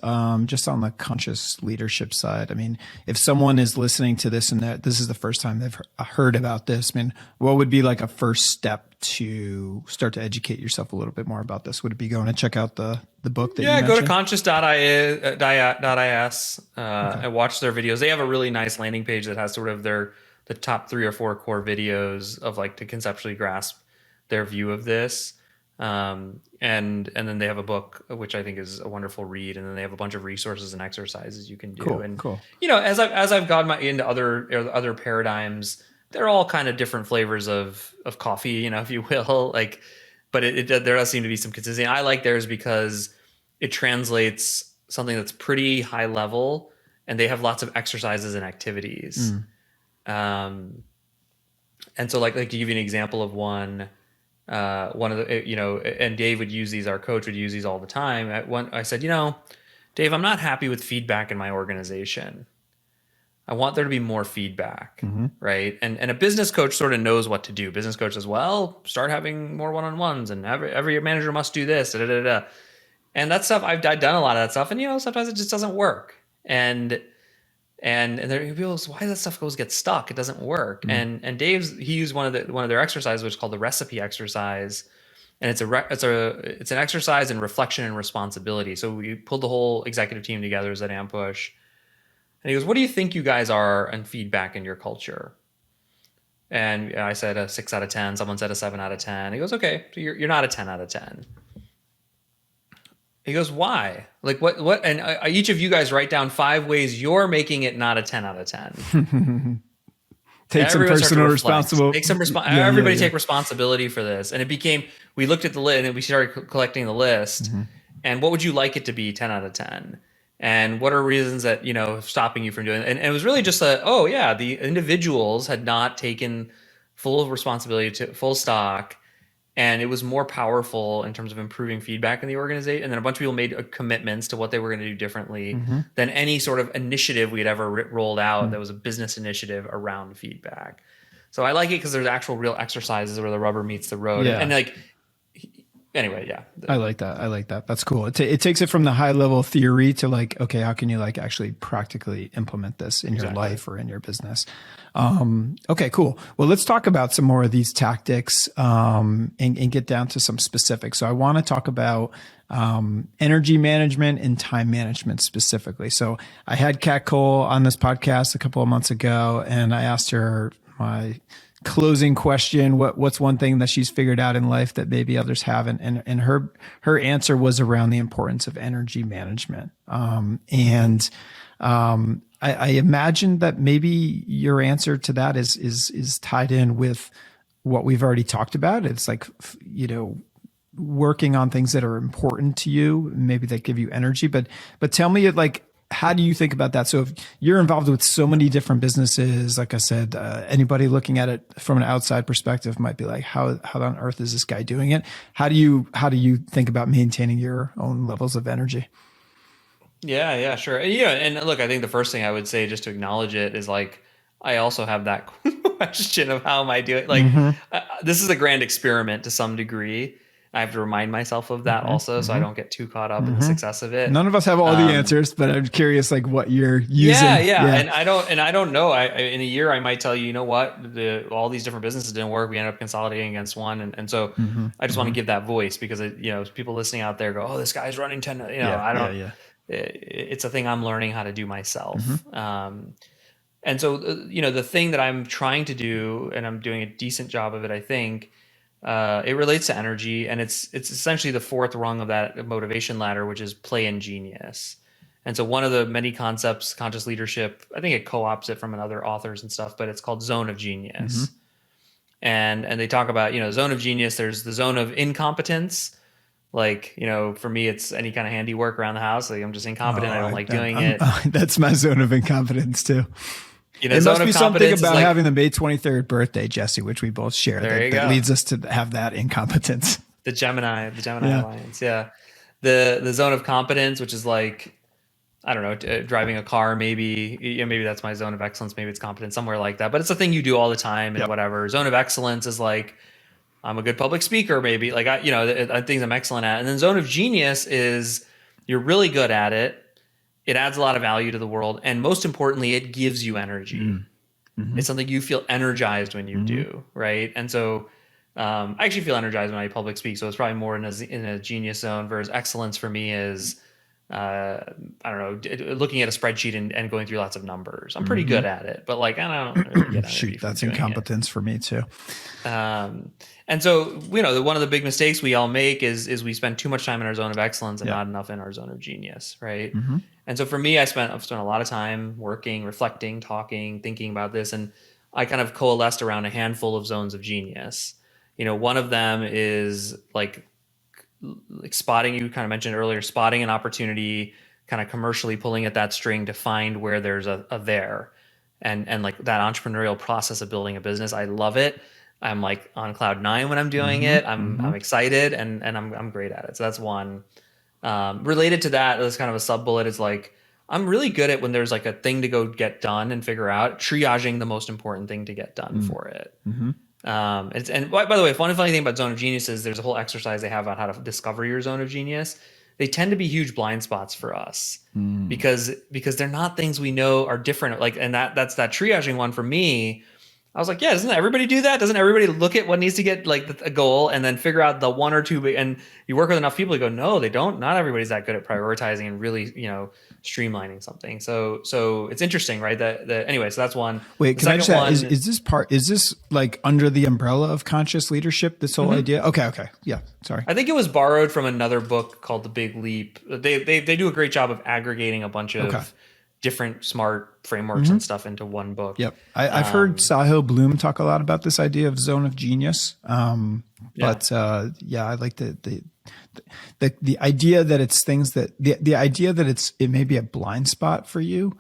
just on the conscious leadership side. I mean, if someone is listening to this and that this is the first time they've heard about this, I mean, what would be like a first step to start to educate yourself a little bit more about this? Would it be going to check out the book that you mentioned? Go to conscious.is and watch their videos. They have a really nice landing page that has sort of the top 3 or 4 core videos of like to conceptually grasp their view of this. And then they have a book, which I think is a wonderful read. And then they have a bunch of resources and exercises you can do. Cool. You know, as I've gone into other paradigms, they're all kind of different flavors of coffee, you know, if you will, like, but there does seem to be some consistency. I like theirs because it translates something that's pretty high level and they have lots of exercises and activities. And so like to give you an example of one of the, you know, and Dave would use these, our coach would use these all the time. I said, you know, Dave, I'm not happy with feedback in my organization. I want there to be more feedback, right? And a business coach sort of knows what to do. Business coach says, well, start having more one-on-ones and every manager must do this, And that stuff, I've done a lot of that stuff. And, you know, sometimes it just doesn't work. And And there people goes, why does that stuff get stuck? It doesn't work. And he used one of their exercises, which is called the recipe exercise. And it's an exercise in reflection and responsibility. So we pulled the whole executive team together as an Ampush. And he goes, what do you think you guys are on feedback in your culture? And I said a 6 out of 10. Someone said a 7 out of 10. He goes, okay, so you're not a 10 out of 10. He goes, why? Like what? And each of you guys write down 5 ways you're making it not a 10 out of 10. Take some personal responsibility. Everybody take responsibility for this. And it became, we looked at the list and we started collecting the list. And what would you like it to be 10 out of 10? And what are reasons that, stopping you from doing it? And it was really just the individuals had not taken full responsibility to full stock. And it was more powerful in terms of improving feedback in the organization. And then a bunch of people made commitments to what they were going to do differently than any sort of initiative we'd ever rolled out that was a business initiative around feedback. So I like it because there's actual real exercises where the rubber meets the road. Yeah. And anyway, yeah. I like that. That's cool. It takes it from the high level theory to like, okay, how can you like actually practically implement this in your life or in your business? Okay, cool. Well, let's talk about some more of these tactics, and get down to some specifics. So I want to talk about, energy management and time management specifically. So I had Kat Cole on this podcast a couple of months ago, and I asked her my closing question, what's one thing that she's figured out in life that maybe others haven't? And her answer was around the importance of energy management. I imagine that maybe your answer to that is tied in with what we've already talked about. It's like, working on things that are important to you, maybe that give you energy, but tell me, like, how do you think about that? So if you're involved with so many different businesses, like I said, anybody looking at it from an outside perspective might be like, how on earth is this guy doing it? How do you think about maintaining your own levels of energy? Yeah, sure. And look, I think the first thing I would say, just to acknowledge it, is like, I also have that question of how am I doing? Like, this is a grand experiment to some degree. I have to remind myself of that also, so I don't get too caught up in the success of it. None of us have all the answers, but I'm curious, like, what you're using. Yeah. And I don't know. In a year, I might tell you, what, all these different businesses didn't work. We ended up consolidating against one, and so I just want to give that voice because people listening out there go, oh, this guy's running 10. I don't. It's a thing I'm learning how to do myself. And so the thing that I'm trying to do, and I'm doing a decent job of it, I think. It relates to energy, and it's essentially the fourth rung of that motivation ladder, which is play and genius. And so one of the many concepts, conscious leadership, I think it co-opts it from other authors and stuff, but it's called zone of genius. And they talk about, zone of genius. There's the zone of incompetence. Like, for me, it's any kind of handiwork around the house. Like, I'm just incompetent. I don't like doing it. That's my zone of incompetence too. It must be something about having the May 23rd birthday, Jesse, which we both share, that leads us to have that incompetence. The Gemini Alliance. Yeah. The zone of competence, which is like, I don't know, driving a car, maybe that's my zone of excellence. Maybe it's competence, somewhere like that, but it's a thing you do all the time and whatever. Zone of excellence is like, I'm a good public speaker, maybe like things I'm excellent at. And then zone of genius is you're really good at it. It adds a lot of value to the world. And most importantly, it gives you energy. It's something you feel energized when you do, right? And so I actually feel energized when I public speak. So it's probably more in a genius zone, versus excellence for me is, I don't know, looking at a spreadsheet and going through lots of numbers. I'm pretty good at it, but like, I don't really get energy. That's incompetence for me too. And so, one of the big mistakes we all make is we spend too much time in our zone of excellence and not enough in our zone of genius, right? And so for me, I've spent a lot of time working, reflecting, talking, thinking about this, and I kind of coalesced around a handful of zones of genius. One of them is like spotting, you kind of mentioned earlier, spotting an opportunity, kind of commercially pulling at that string to find where there's a there. And like that entrepreneurial process of building a business, I love it. I'm like on cloud 9 when I'm doing it. I'm excited and I'm great at it. So that's one. Related to that, there's kind of a sub bullet is like, I'm really good at when there's like a thing to go get done and figure out, triaging the most important thing to get done for it. And by the way, one funny thing about zone of genius is there's a whole exercise they have about how to discover your zone of genius. they tend to be huge blind spots for us because they're not things we know are different. Like, and that's that triaging one for me. I was like, yeah, doesn't everybody do that? Doesn't everybody look at what needs to get like a goal and then figure out the one or two and you work with enough people to go, no, they don't. Not everybody's that good at prioritizing and really, streamlining something. So it's interesting, right? Anyway, so that's one. Wait, can I just ask, is this like under the umbrella of conscious leadership, this whole idea? Okay. Yeah. Sorry. I think it was borrowed from another book called The Big Leap. They do a great job of aggregating a bunch of different smart frameworks and stuff into one book. Yep. I've heard Sahil Bloom talk a lot about this idea of zone of genius. But I like the idea that it's things that the idea that it may be a blind spot for you.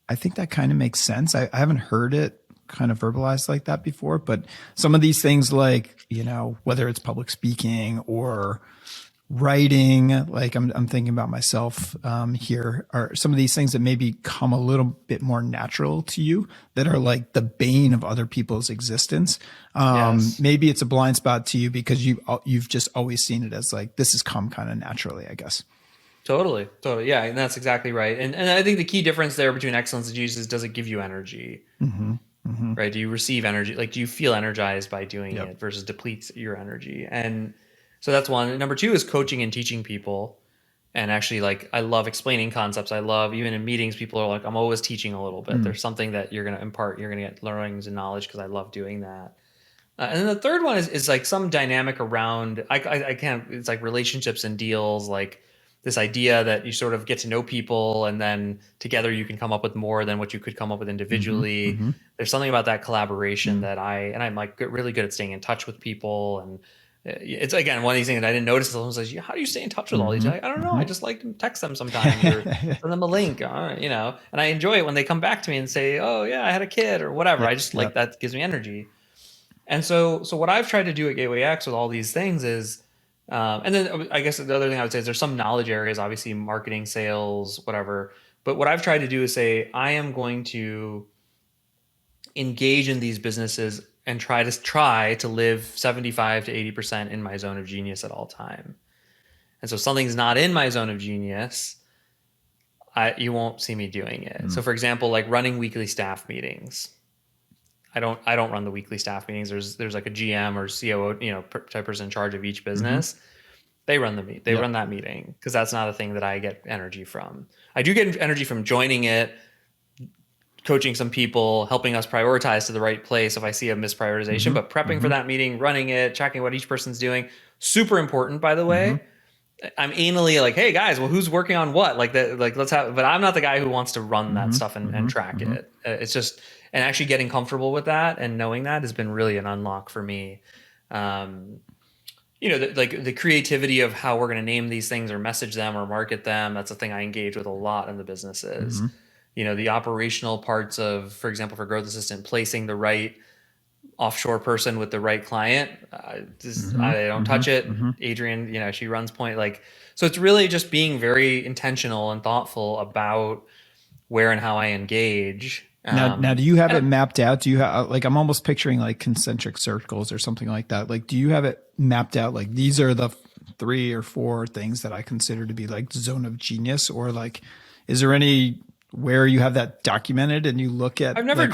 I think that kind of makes sense. I haven't heard it kind of verbalized like that before, but some of these things like, whether it's public speaking or writing, like I'm thinking about myself here, are some of these things that maybe come a little bit more natural to you that are like the bane of other people's existence. Maybe it's a blind spot to you because you've just always seen it as like, this has come kind of naturally, I guess. Totally. Yeah. And that's exactly right. And I think the key difference there between excellence and genius is, does it give you energy? Right? Do you receive energy? Like, do you feel energized by doing it versus depletes your energy? And so that's one. Number two is coaching and teaching people. And actually, like, I love explaining concepts. I love, even in meetings, people are like, I'm always teaching a little bit. There's something that you're going to impart. You're going to get learnings and knowledge because I love doing that. And then the third one is like some dynamic around, I can't, it's like relationships and deals, like this idea that you sort of get to know people and then together you can come up with more than what you could come up with individually. There's something about that collaboration that I'm like really good at staying in touch with people. And it's, again, one of these things that I didn't notice. Someone says, how do you stay in touch with all these? Like, I don't know. I just like to text them sometimes or send them a link, and I enjoy it when they come back to me and say, oh yeah, I had a kid or whatever. I just like, that gives me energy. And so what I've tried to do at Gateway X with all these things is, and then I guess the other thing I would say is there's some knowledge areas, obviously marketing, sales, whatever. But what I've tried to do is say, I am going to engage in these businesses and try to live 75 to 80% in my zone of genius at all time. And so something's not in my zone of genius, you won't see me doing it. So for example, like running weekly staff meetings. I don't run the weekly staff meetings. There's like a GM or COO, type person in charge of each business. They run run that meeting because that's not a thing that I get energy from. I do get energy from joining it, coaching some people, helping us prioritize to the right place if I see a misprioritization, but prepping for that meeting, running it, checking what each person's doing. Super important, by the way. I'm anally like, hey guys, well, who's working on what? Like that, like let's have, but I'm not the guy who wants to run that stuff and track it. It's just, and actually getting comfortable with that and knowing that has been really an unlock for me. Like the creativity of how we're going to name these things or message them or market them. That's a thing I engage with a lot in the businesses. The operational parts of, for example, for Growth Assistant, placing the right offshore person with the right client. I don't touch it. Adrienne, she runs Point. So it's really just being very intentional and thoughtful about where and how I engage. Now, do you have it mapped out? Do you have, like, I'm almost picturing like concentric circles or something like that. Like, do you have it mapped out? Like, these are the 3 or 4 things that I consider to be like zone of genius, or like, is there any where you have that documented and you look at? I've never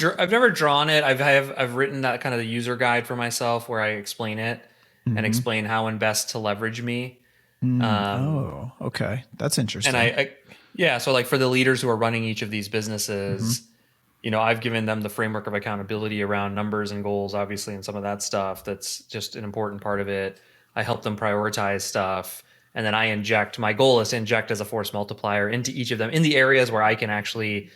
drawn it. I've written that kind of the user guide for myself where I explain it and explain how and best to leverage me. Okay, that's interesting. And so like for the leaders who are running each of these businesses, I've given them the framework of accountability around numbers and goals, obviously, and some of that stuff. That's just an important part of it. I help them prioritize stuff. And then my goal is to inject as a force multiplier into each of them in the areas where I can actually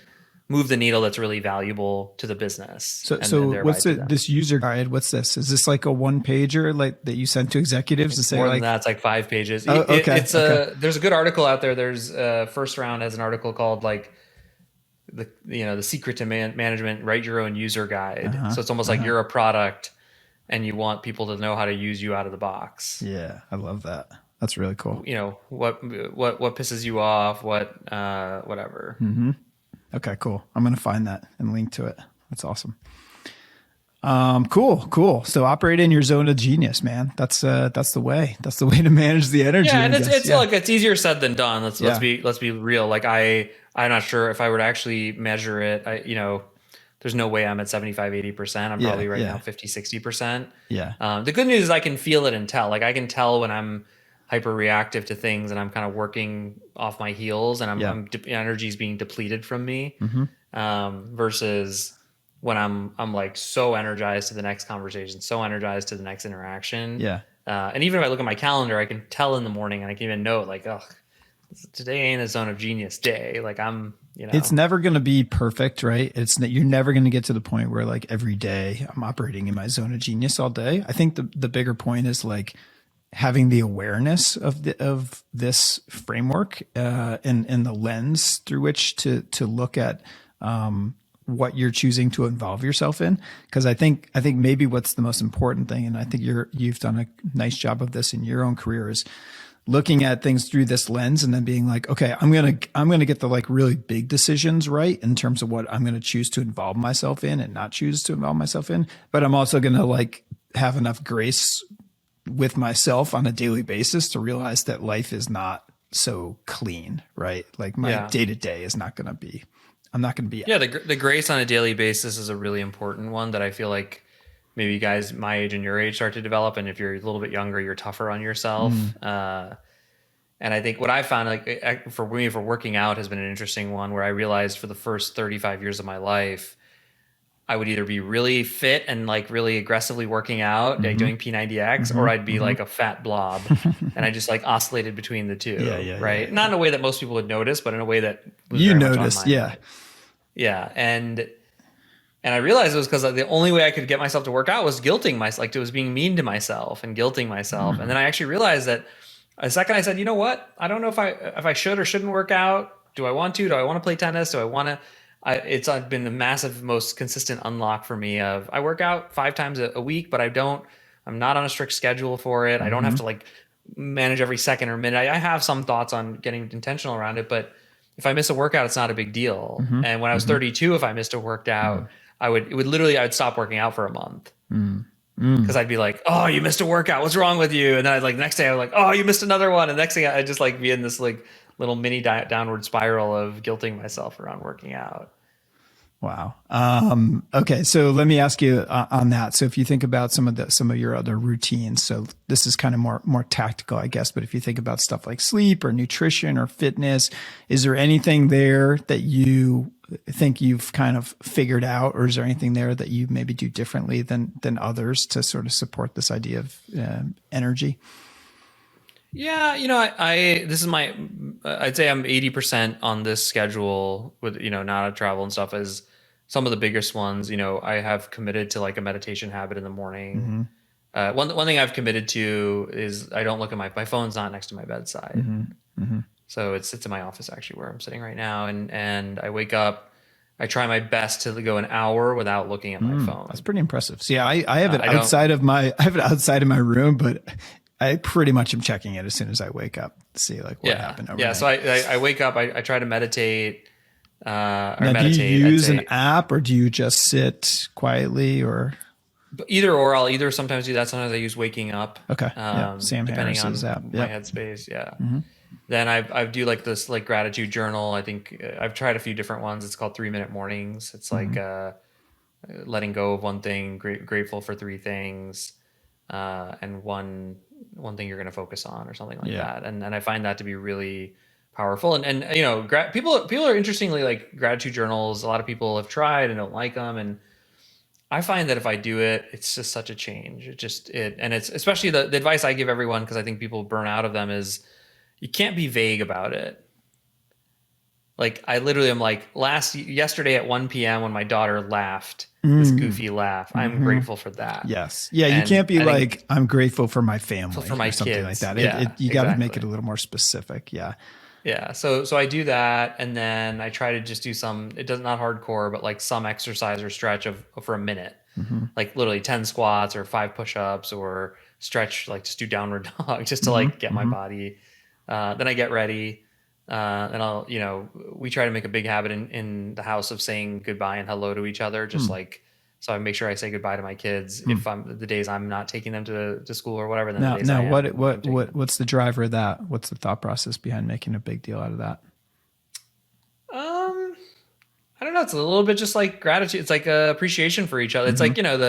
move the needle that's really valuable to the business. So what's this user guide? What's this? Is this like a 1-pager like that you sent to executives to say, more like than that? It's like 5 pages. Okay. There's a good article out there. There's First Round has an article called like the secret to management, write your own user guide. So it's almost like you're a product and you want people to know how to use you out of the box. Yeah. I love that. That's really cool. What pisses you off, whatever. Okay, cool. I'm going to find that and link to it. That's awesome. Cool. So operate in your zone of genius, man. That's the way. That's the way to manage the energy. Yeah, and I guess. it's like it's easier said than done. Yeah. Let's be real. Like I'm not sure if I were to actually measure it. There's no way I'm at 75, 80%. I'm probably right now 50, 60%. Yeah. The good news is I can feel it and tell. Like I can tell when I'm hyper reactive to things and I'm kind of working off my heels and energy is being depleted from me. Versus when I'm like so energized to the next conversation, so energized to the next interaction. Yeah. And even if I look at my calendar, I can tell in the morning and I can even know like, oh, today ain't a zone of genius day. Like it's never going to be perfect, right? You're never going to get to the point where like every day I'm operating in my zone of genius all day. I think the bigger point is like having the awareness of this framework, and the lens through which to look at, what you're choosing to involve yourself in. Cause I think maybe what's the most important thing, and I think you've done a nice job of this in your own career, is looking at things through this lens and then being like, okay, I'm going to get the like really big decisions right in terms of what I'm going to choose to involve myself in and not choose to involve myself in. But I'm also going to like have enough grace with myself on a daily basis to realize that life is not so clean, right? Like my day to day is not going to be, I'm not going to be. Yeah. The grace on a daily basis is a really important one that I feel like maybe guys my age and your age start to develop. And if you're a little bit younger, you're tougher on yourself. And I think what I found, like for me, for working out has been an interesting one where I realized for the first 35 years of my life, I would either be really fit and like really aggressively working out, like doing P90X, or I'd be like a fat blob. And I just like oscillated between the two, right? Not in a way that most people would notice, but in a way that was you very much noticed. on my mind. Yeah. And I realized it was because the only way I could get myself to work out was guilting myself. Like it was being mean to myself and guilting myself. And then I actually realized that the second I said, you know what? I don't know if I should or shouldn't work out. Do I want to? Do I want to play tennis? Do I want to? It's been the massive, most consistent unlock for me of I work out 5 times a week, but I'm not on a strict schedule for it. I don't have to like manage every second or minute. I have some thoughts on getting intentional around it, but if I miss a workout, it's not a big deal. And when I was 32, if I missed a workout, I would stop working out for a month. Because I'd be like, oh, you missed a workout. What's wrong with you? And then I'd like next day I was like, oh, you missed another one. And next thing I'd just like be in this like little mini downward spiral of guilting myself around working out. Wow. Okay. So let me ask you on that. So if you think about some of your other routines, so this is kind of more tactical, I guess, but if you think about stuff like sleep or nutrition or fitness, is there anything there that you think you've kind of figured out, or is there anything there that you maybe do differently than others to sort of support this idea of energy? Yeah, I'd say I'm 80% on this schedule with, not a travel and stuff as some of the biggest ones. I have committed to like a meditation habit in the morning. One thing I've committed to is I don't look at my phone's not next to my bedside. So it sits in my office actually where I'm sitting right now. And I wake up, I try my best to go an hour without looking at my phone. That's pretty impressive. So yeah, I have it outside of my room, but I pretty much am checking it as soon as I wake up to see like what happened overnight. Yeah. So I wake up, I try to meditate, now, meditate. Do you use an app or do you just sit quietly or? Either or. I'll either sometimes do that. Sometimes I use waking up. Okay. Sam depending Harris's on app. my headspace. Yeah. Then I do like this like gratitude journal. I think I've tried a few different ones. It's called 3-minute mornings. It's like letting go of one thing, grateful for 3 things, and one thing you're going to focus on or something like that. And I find that to be really powerful. And people are interestingly like gratitude journals. A lot of people have tried and don't like them. And I find that if I do it, it's just such a change. And it's especially the advice I give everyone, because I think people burn out of them, is you can't be vague about it. Like I literally am like yesterday at 1 p.m. when my daughter laughed, this goofy laugh, I'm grateful for that. Yes. Yeah. And you can't be like, I'm grateful for my family, for my something kids. Like that. Yeah, you got to make it a little more specific. Yeah. Yeah. So I do that. And then I try to just do not hardcore, but like some exercise or stretch for a minute, like literally 10 squats or 5 push-ups or stretch, like just do downward dog just to like get my body. Then I get ready. And we try to make a big habit in the house of saying goodbye and hello to each other, just like So I make sure I say goodbye to my kids if the days I'm not taking them to school or whatever. Then Now, the days I am, what's the driver of that? What's the thought process behind making a big deal out of that? I don't know. It's a little bit just like gratitude. It's like appreciation for each other. It's like, I don't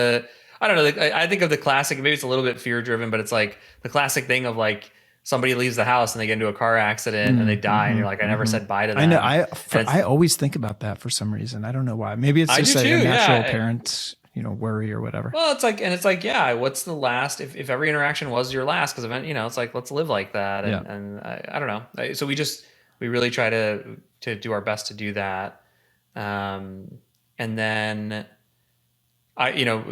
know. I think of the classic, maybe it's a little bit fear driven, but it's like the classic thing of like somebody leaves the house and they get into a car accident and they die. And you're like, I never said bye to them. I know. I always think about that for some reason. I don't know why. Maybe it's just like a natural parent, worry or whatever. Well, it's like, yeah, what's the last, if every interaction was your last, cause it's like, let's live like that. And I don't know. So we really try to do our best to do that. And then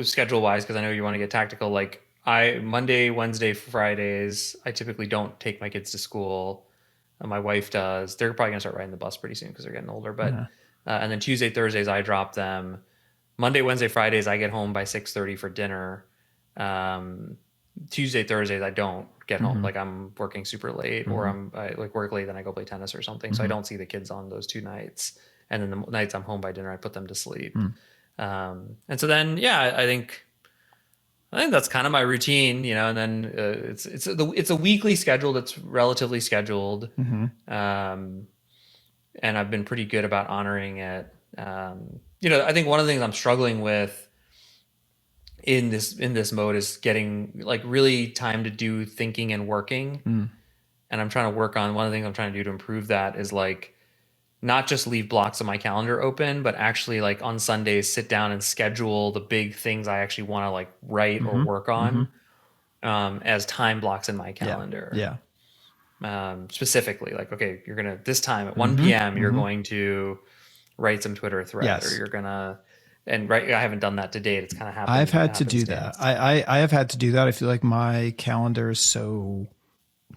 schedule wise, cause I know you want to get tactical. Like Monday, Wednesday, Fridays, I typically don't take my kids to school. My wife does. They're probably gonna start riding the bus pretty soon cause they're getting older, but, and then Tuesday, Thursdays, I drop them. Monday, Wednesday, Fridays, I get home by 6:30 for dinner. Tuesday, Thursdays, I don't get home. Like I'm working super late or I work late, then I go play tennis or something. So I don't see the kids on those 2 nights. And then the nights I'm home by dinner, I put them to sleep. And so then, I think that's kind of my routine, and then it's a weekly schedule that's relatively scheduled. And I've been pretty good about honoring it. I think one of the things I'm struggling with in this mode is getting like really time to do thinking and working. And I'm trying to work on, one of the things I'm trying to do to improve that is like, not just leave blocks of my calendar open, but actually like on Sundays, sit down and schedule the big things I actually want to like write or work on as time blocks in my calendar. Specifically like, okay, you're going to, this time at 1 p.m. You're going to write some Twitter thread or you're going to, and I haven't done that to date. It's kind of happened. I've had to do that. I have had to do that. I feel like my calendar is so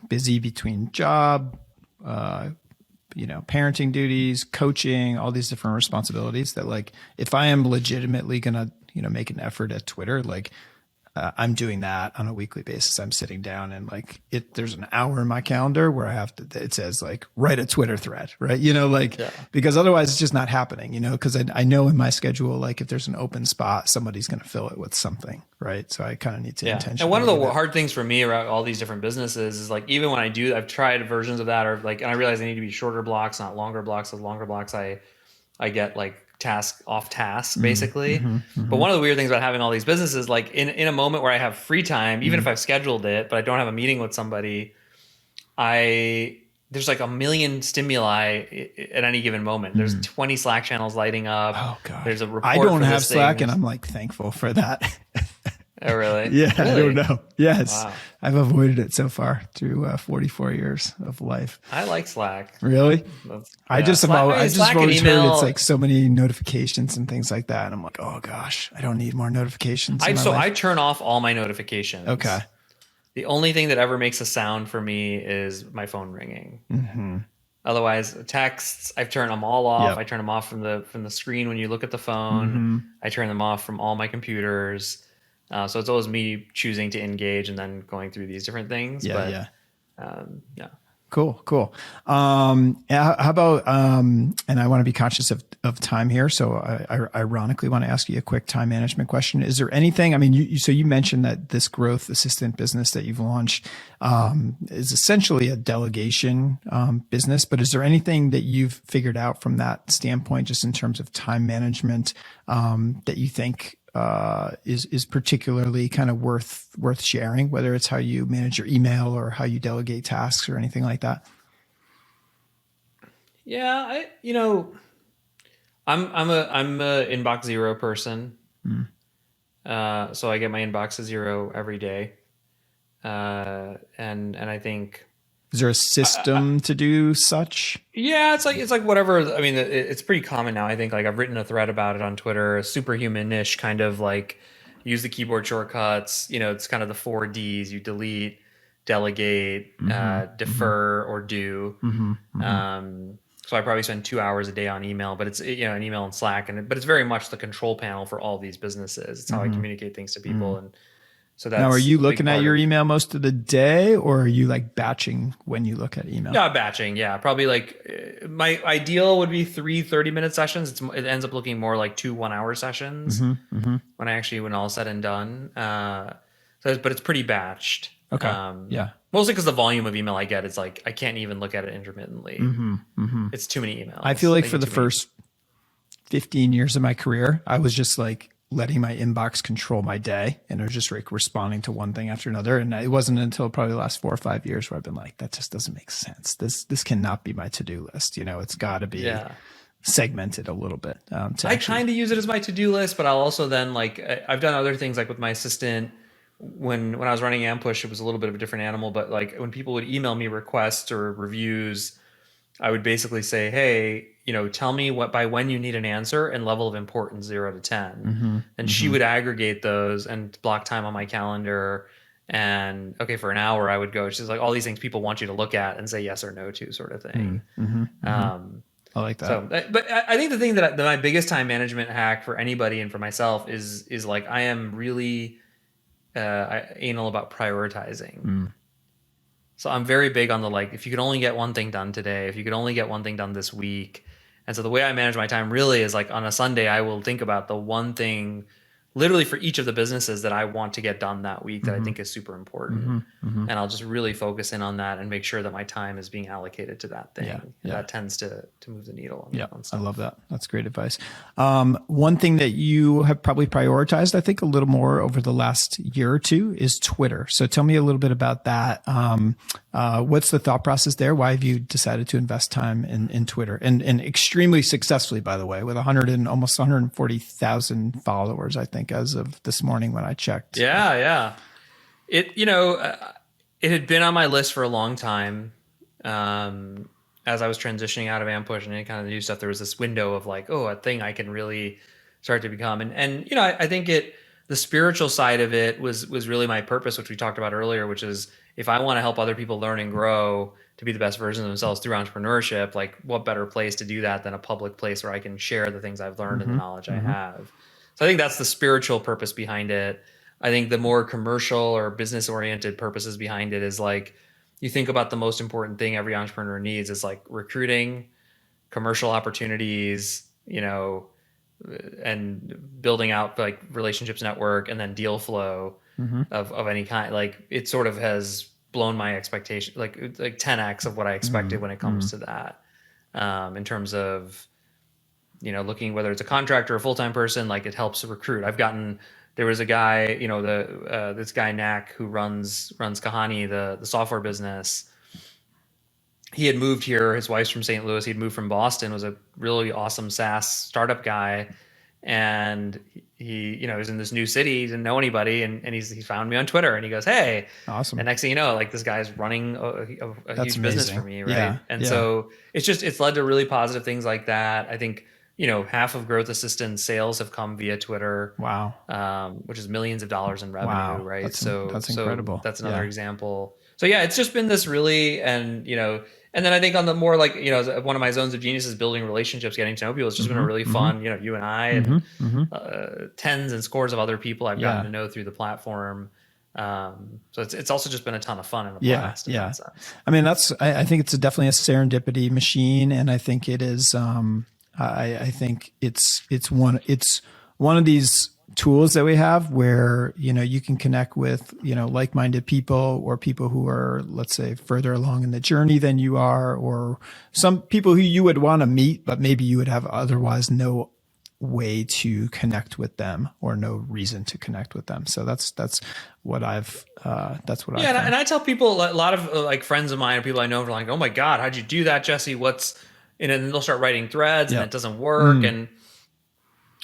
busy between job, parenting duties, coaching, all these different responsibilities that like, if I am legitimately going to, make an effort at Twitter, like I'm doing that on a weekly basis. I'm sitting down and like there's an hour in my calendar where I have to, it says like write a Twitter thread, right? Because otherwise it's just not happening, cause I know in my schedule, like if there's an open spot, somebody's going to fill it with something. Right. So I kind of need to intentionally. And one of the hard things for me around all these different businesses is like, even when I've tried versions of that or like, and I realize they need to be shorter blocks, not longer blocks. With longer blocks, I get like off task basically. But one of the weird things about having all these businesses, like in a moment where I have free time, even if I've scheduled it, but I don't have a meeting with somebody, there's like a million stimuli at any given moment. There's 20 Slack channels lighting up. Oh God. There's a report. I don't have Slack and I'm like thankful for that. Oh, really? Yeah. Really? I don't know. Yes. Wow. I've avoided it so far through 44 years of life. I like Slack. Really? I just always heard it's like so many notifications and things like that. And I'm like, oh gosh, I don't need more notifications. I turn off all my notifications. Okay. The only thing that ever makes a sound for me is my phone ringing. Otherwise, texts, I've turned them all off. I turn them off from the screen when you look at the phone. I turn them off from all my computers. So it's always me choosing to engage and then going through these different things. Cool. How about, and I want to be conscious of time here. So I ironically want to ask you a quick time management question. Is there anything, I mean, you mentioned that this growth assistant business that you've launched, is essentially a delegation, business, but is there anything that you've figured out from that standpoint, just in terms of time management, that you think, is particularly kind of worth sharing, whether it's how you manage your email or how you delegate tasks or anything like that? Yeah, I'm a inbox zero person. So I get my inbox to zero every day. And I think, is there a system to do such? Yeah, it's like whatever. I mean, it's pretty common now. I think like I've written a thread about it on Twitter, superhuman-ish kind of like use the keyboard shortcuts. It's kind of the 4 Ds. You delete, delegate, defer, or do. So I probably spend 2 hours a day on email, but it's an email and Slack, but it's very much the control panel for all these businesses. It's how I communicate things to people and So now, are that's you a big looking at part your of. email most of the day, or are you like batching when you look at email? Yeah, batching. Yeah, probably like my ideal would be 3 30-minute sessions. It ends up looking more like 2 1-hour sessions when all said and done. But it's pretty batched. Okay. Yeah. Mostly because the volume of email I get is like I can't even look at it intermittently. It's too many I feel emails. like I for get the too many. first 15 years of my career, I was just like letting my inbox control my day, and it was just like responding to one thing after another. And it wasn't until probably the last 4 or 5 years where I've been like, that just doesn't make sense. This cannot be my to-do list. It's got to be Yeah. segmented a little bit to I actually. kind of use it as my to-do list, but I'll also then I've done other things like with my assistant when I was running Ampush, it was a little bit of a different animal, but like when people would email me requests or reviews, I would basically say, hey, tell me what by when you need an answer and level of importance 0 to 10. And she would aggregate those and block time on my calendar. And okay, for an hour I would go. She's like, all these things people want you to look at and say yes or no to, sort of thing. I like that. So, but I think the thing that my biggest time management hack for anybody and for myself is like I am really anal about prioritizing. So I'm very big on the like, if you could only get one thing done today, if you could only get one thing done this week. And so the way I manage my time really is like on a Sunday, I will think about the one thing literally for each of the businesses that I want to get done that week that I think is super important. And I'll just really focus in on that and make sure that my time is being allocated to that thing. Yeah. And that tends to move the needle. Yeah, I love that. That's great advice. One thing that you have probably prioritized, I think, a little more over the last year or two is Twitter. So tell me a little bit about that. What's the thought process there? Why have you decided to invest time in Twitter? And extremely successfully, by the way, with almost 140,000 followers, I think, as of this morning when I checked. Yeah. It had been on my list for a long time. As I was transitioning out of Ampush and any kind of new stuff, there was this window of like, a thing I can really start to become. And I think the spiritual side of it was really my purpose, which we talked about earlier, which is if I want to help other people learn and grow to be the best version of themselves through entrepreneurship, like what better place to do that than a public place where I can share the things I've learned and the knowledge I have. So I think that's the spiritual purpose behind it. I think the more commercial or business oriented purposes behind it is like, you think about the most important thing every entrepreneur needs is like recruiting, commercial opportunities, and building out like relationships network and then deal flow of any kind. Like it sort of has blown my expectation, like 10x of what I expected when it comes to that. In terms of, looking whether it's a contractor or a full-time person, like it helps recruit. There was a guy, this guy Knack who runs Kahani, the software business. He had moved here. His wife's from St. Louis. He'd moved from Boston. Was a really awesome SaaS startup guy, and he was in this new city. He didn't know anybody, and he found me on Twitter, and he goes, "Hey, awesome!" And next thing you know, like this guy's running a huge business for me, right? Yeah. And so it's led to really positive things like that. I think. Half of Growth Assistant sales have come via Twitter. Wow. Which is millions of dollars in revenue, right? That's incredible. That's another example. So yeah, it's just been this really, and then I think on the more like, one of my zones of genius is building relationships, getting to know people. It's just been a really fun, you and I and tens and scores of other people I've gotten to know through the platform. So it's also just been a ton of fun and a blast. Yeah. I mean, I think it's definitely a serendipity machine. And I think it is, I think it's one of these tools that we have where, you can connect with, like-minded people or people who are, let's say, further along in the journey than you are, or some people who you would want to meet, but maybe you would have otherwise no way to connect with them or no reason to connect with them. So that's what I've found. And I tell people, a lot of like friends of mine or people I know are like, oh my God, how'd you do that, Jesse? And then they'll start writing threads and it doesn't work. And,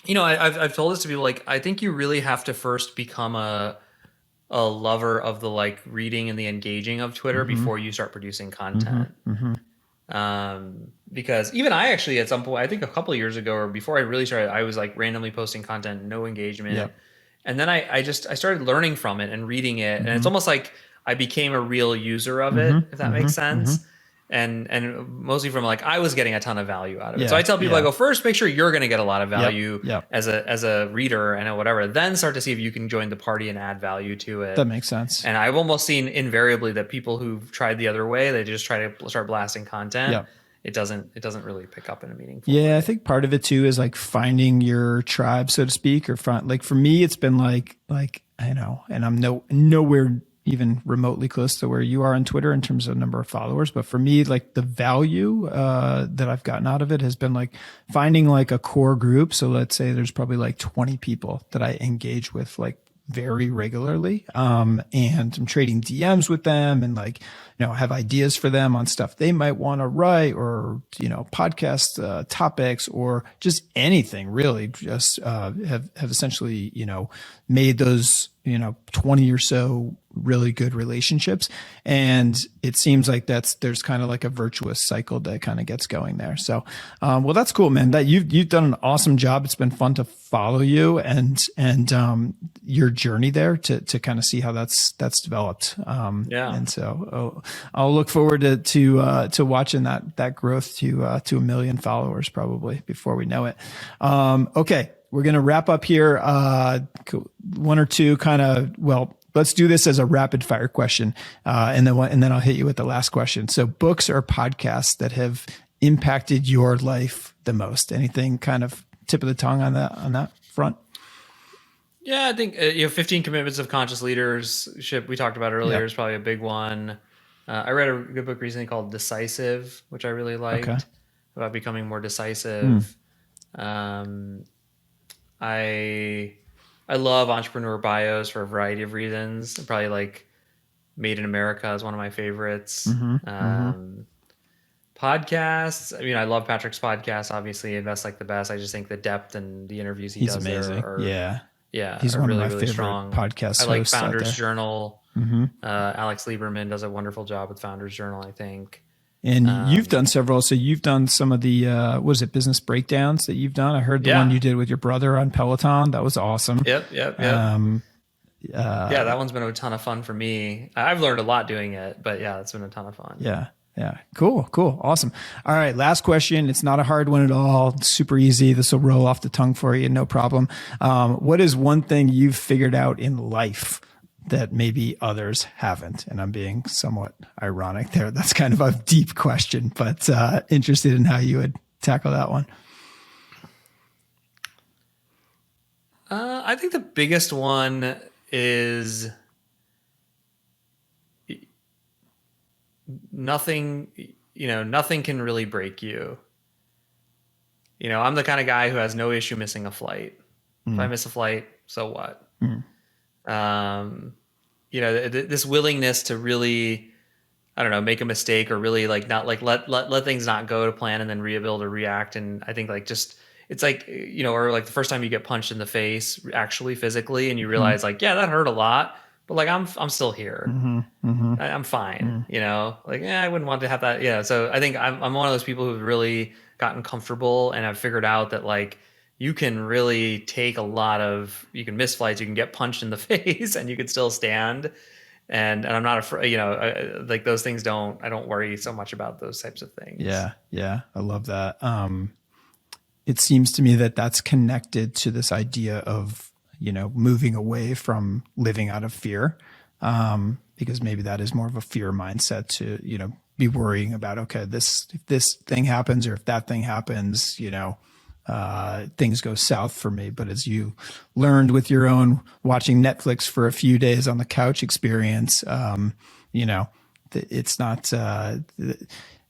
I've told this to people, like, I think you really have to first become a lover of the like reading and the engaging of Twitter before you start producing content. Because even I actually at some point, I think a couple of years ago or before I really started, I was like randomly posting content, no engagement. Yep. And then I started learning from it and reading it. And it's almost like I became a real user of it, if that makes sense. and mostly from like, I was getting a ton of value out of it. Yeah, So I tell people, yeah. I go, first, make sure you're going to get a lot of value Yep. as a reader and whatever, then start to see if you can join the party and add value to it. That makes sense. And I've almost seen invariably that people who've tried the other way, they just try to start blasting content. Yep. It doesn't really pick up in a meaningful way. Yeah, I think part of it too is like finding your tribe, so to speak, or like for me, it's been like I know, and I'm nowhere even remotely close to where you are on Twitter in terms of number of followers. But for me, like the value that I've gotten out of it has been like finding like a core group. So let's say there's probably like 20 people that I engage with like very regularly. And I'm trading DMs with them and like, have ideas for them on stuff they might want to write or, podcast topics or just anything really. Just have essentially, made those, 20 or so really good relationships. And it seems like there's kind of like a virtuous cycle that kind of gets going there. So, well, that's cool, man. That you've done an awesome job. It's been fun to follow you and your journey there to kind of see how that's developed. And so I'll look forward to watching that growth to 1 million followers probably before we know it. Okay. We're going to wrap up here. One or two let's do this as a rapid fire question. And then I'll hit you with the last question. So books or podcasts that have impacted your life the most, anything kind of tip of the tongue on that front? Yeah, I think 15 Commitments of Conscious Leadership we talked about earlier is probably a big one. I read a good book recently called Decisive, which I really liked, about becoming more decisive. I love entrepreneur bios for a variety of reasons. Probably like Made in America is one of my favorites. Podcasts. I mean, I love Patrick's podcast. Obviously, Invest Like the Best. I just think the depth and the interviews he does amazing. Are he's one really, of my really favorite strong podcast I like hosts out Founders there. Journal. Alex Lieberman does a wonderful job with Founders Journal, I think. And you've done several. So you've done some of the, business breakdowns that you've done? I heard the one you did with your brother on Peloton. That was awesome. Yep. That one's been a ton of fun for me. I've learned a lot doing it, but yeah, it's been a ton of fun. Yeah. Cool. Awesome. All right. Last question. It's not a hard one at all. It's super easy. This will roll off the tongue for you. No problem. What is one thing you've figured out in life that maybe others haven't? And I'm being somewhat ironic there. That's kind of a deep question, but interested in how you would tackle that one. I think the biggest one is nothing can really break you. I'm the kind of guy who has no issue missing a flight. If I miss a flight, so what? This willingness to really, I don't know, make a mistake or really like not like let things not go to plan and then rebuild or react. And I think like just, it's like, or like the first time you get punched in the face actually physically and you realize like, yeah, that hurt a lot, but like, I'm still here. I'm fine. I wouldn't want to have that. Yeah. So I think I'm one of those people who've really gotten comfortable and I've figured out that like, you can really take you can miss flights, you can get punched in the face and you can still stand. And I'm not afraid, like those things I don't worry so much about those types of things. Yeah. I love that. It seems to me that that's connected to this idea of, moving away from living out of fear. Because maybe that is more of a fear mindset to, be worrying about, okay, if this thing happens or if that thing happens, things go south for me. But as you learned with your own watching Netflix for a few days on the couch experience, it's not,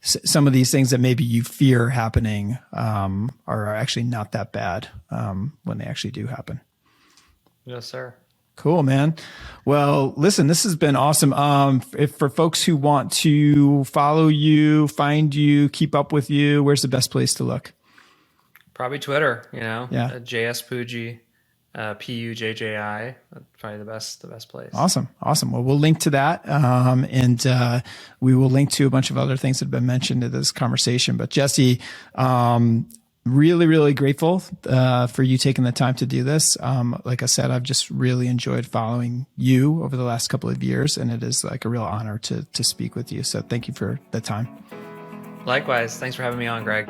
some of these things that maybe you fear happening, are actually not that bad, when they actually do happen. Yes, sir. Cool, man. Well, listen, this has been awesome. If for folks who want to follow you, find you, keep up with you, where's the best place to look? Probably Twitter, JS Pujji, Pujji. That's probably the best place. Awesome. Well, we'll link to that. And we will link to a bunch of other things that have been mentioned in this conversation. But Jesse, really, really grateful for you taking the time to do this. Like I said, I've just really enjoyed following you over the last couple of years, and it is like a real honor to speak with you. So thank you for the time. Likewise. Thanks for having me on, Greg.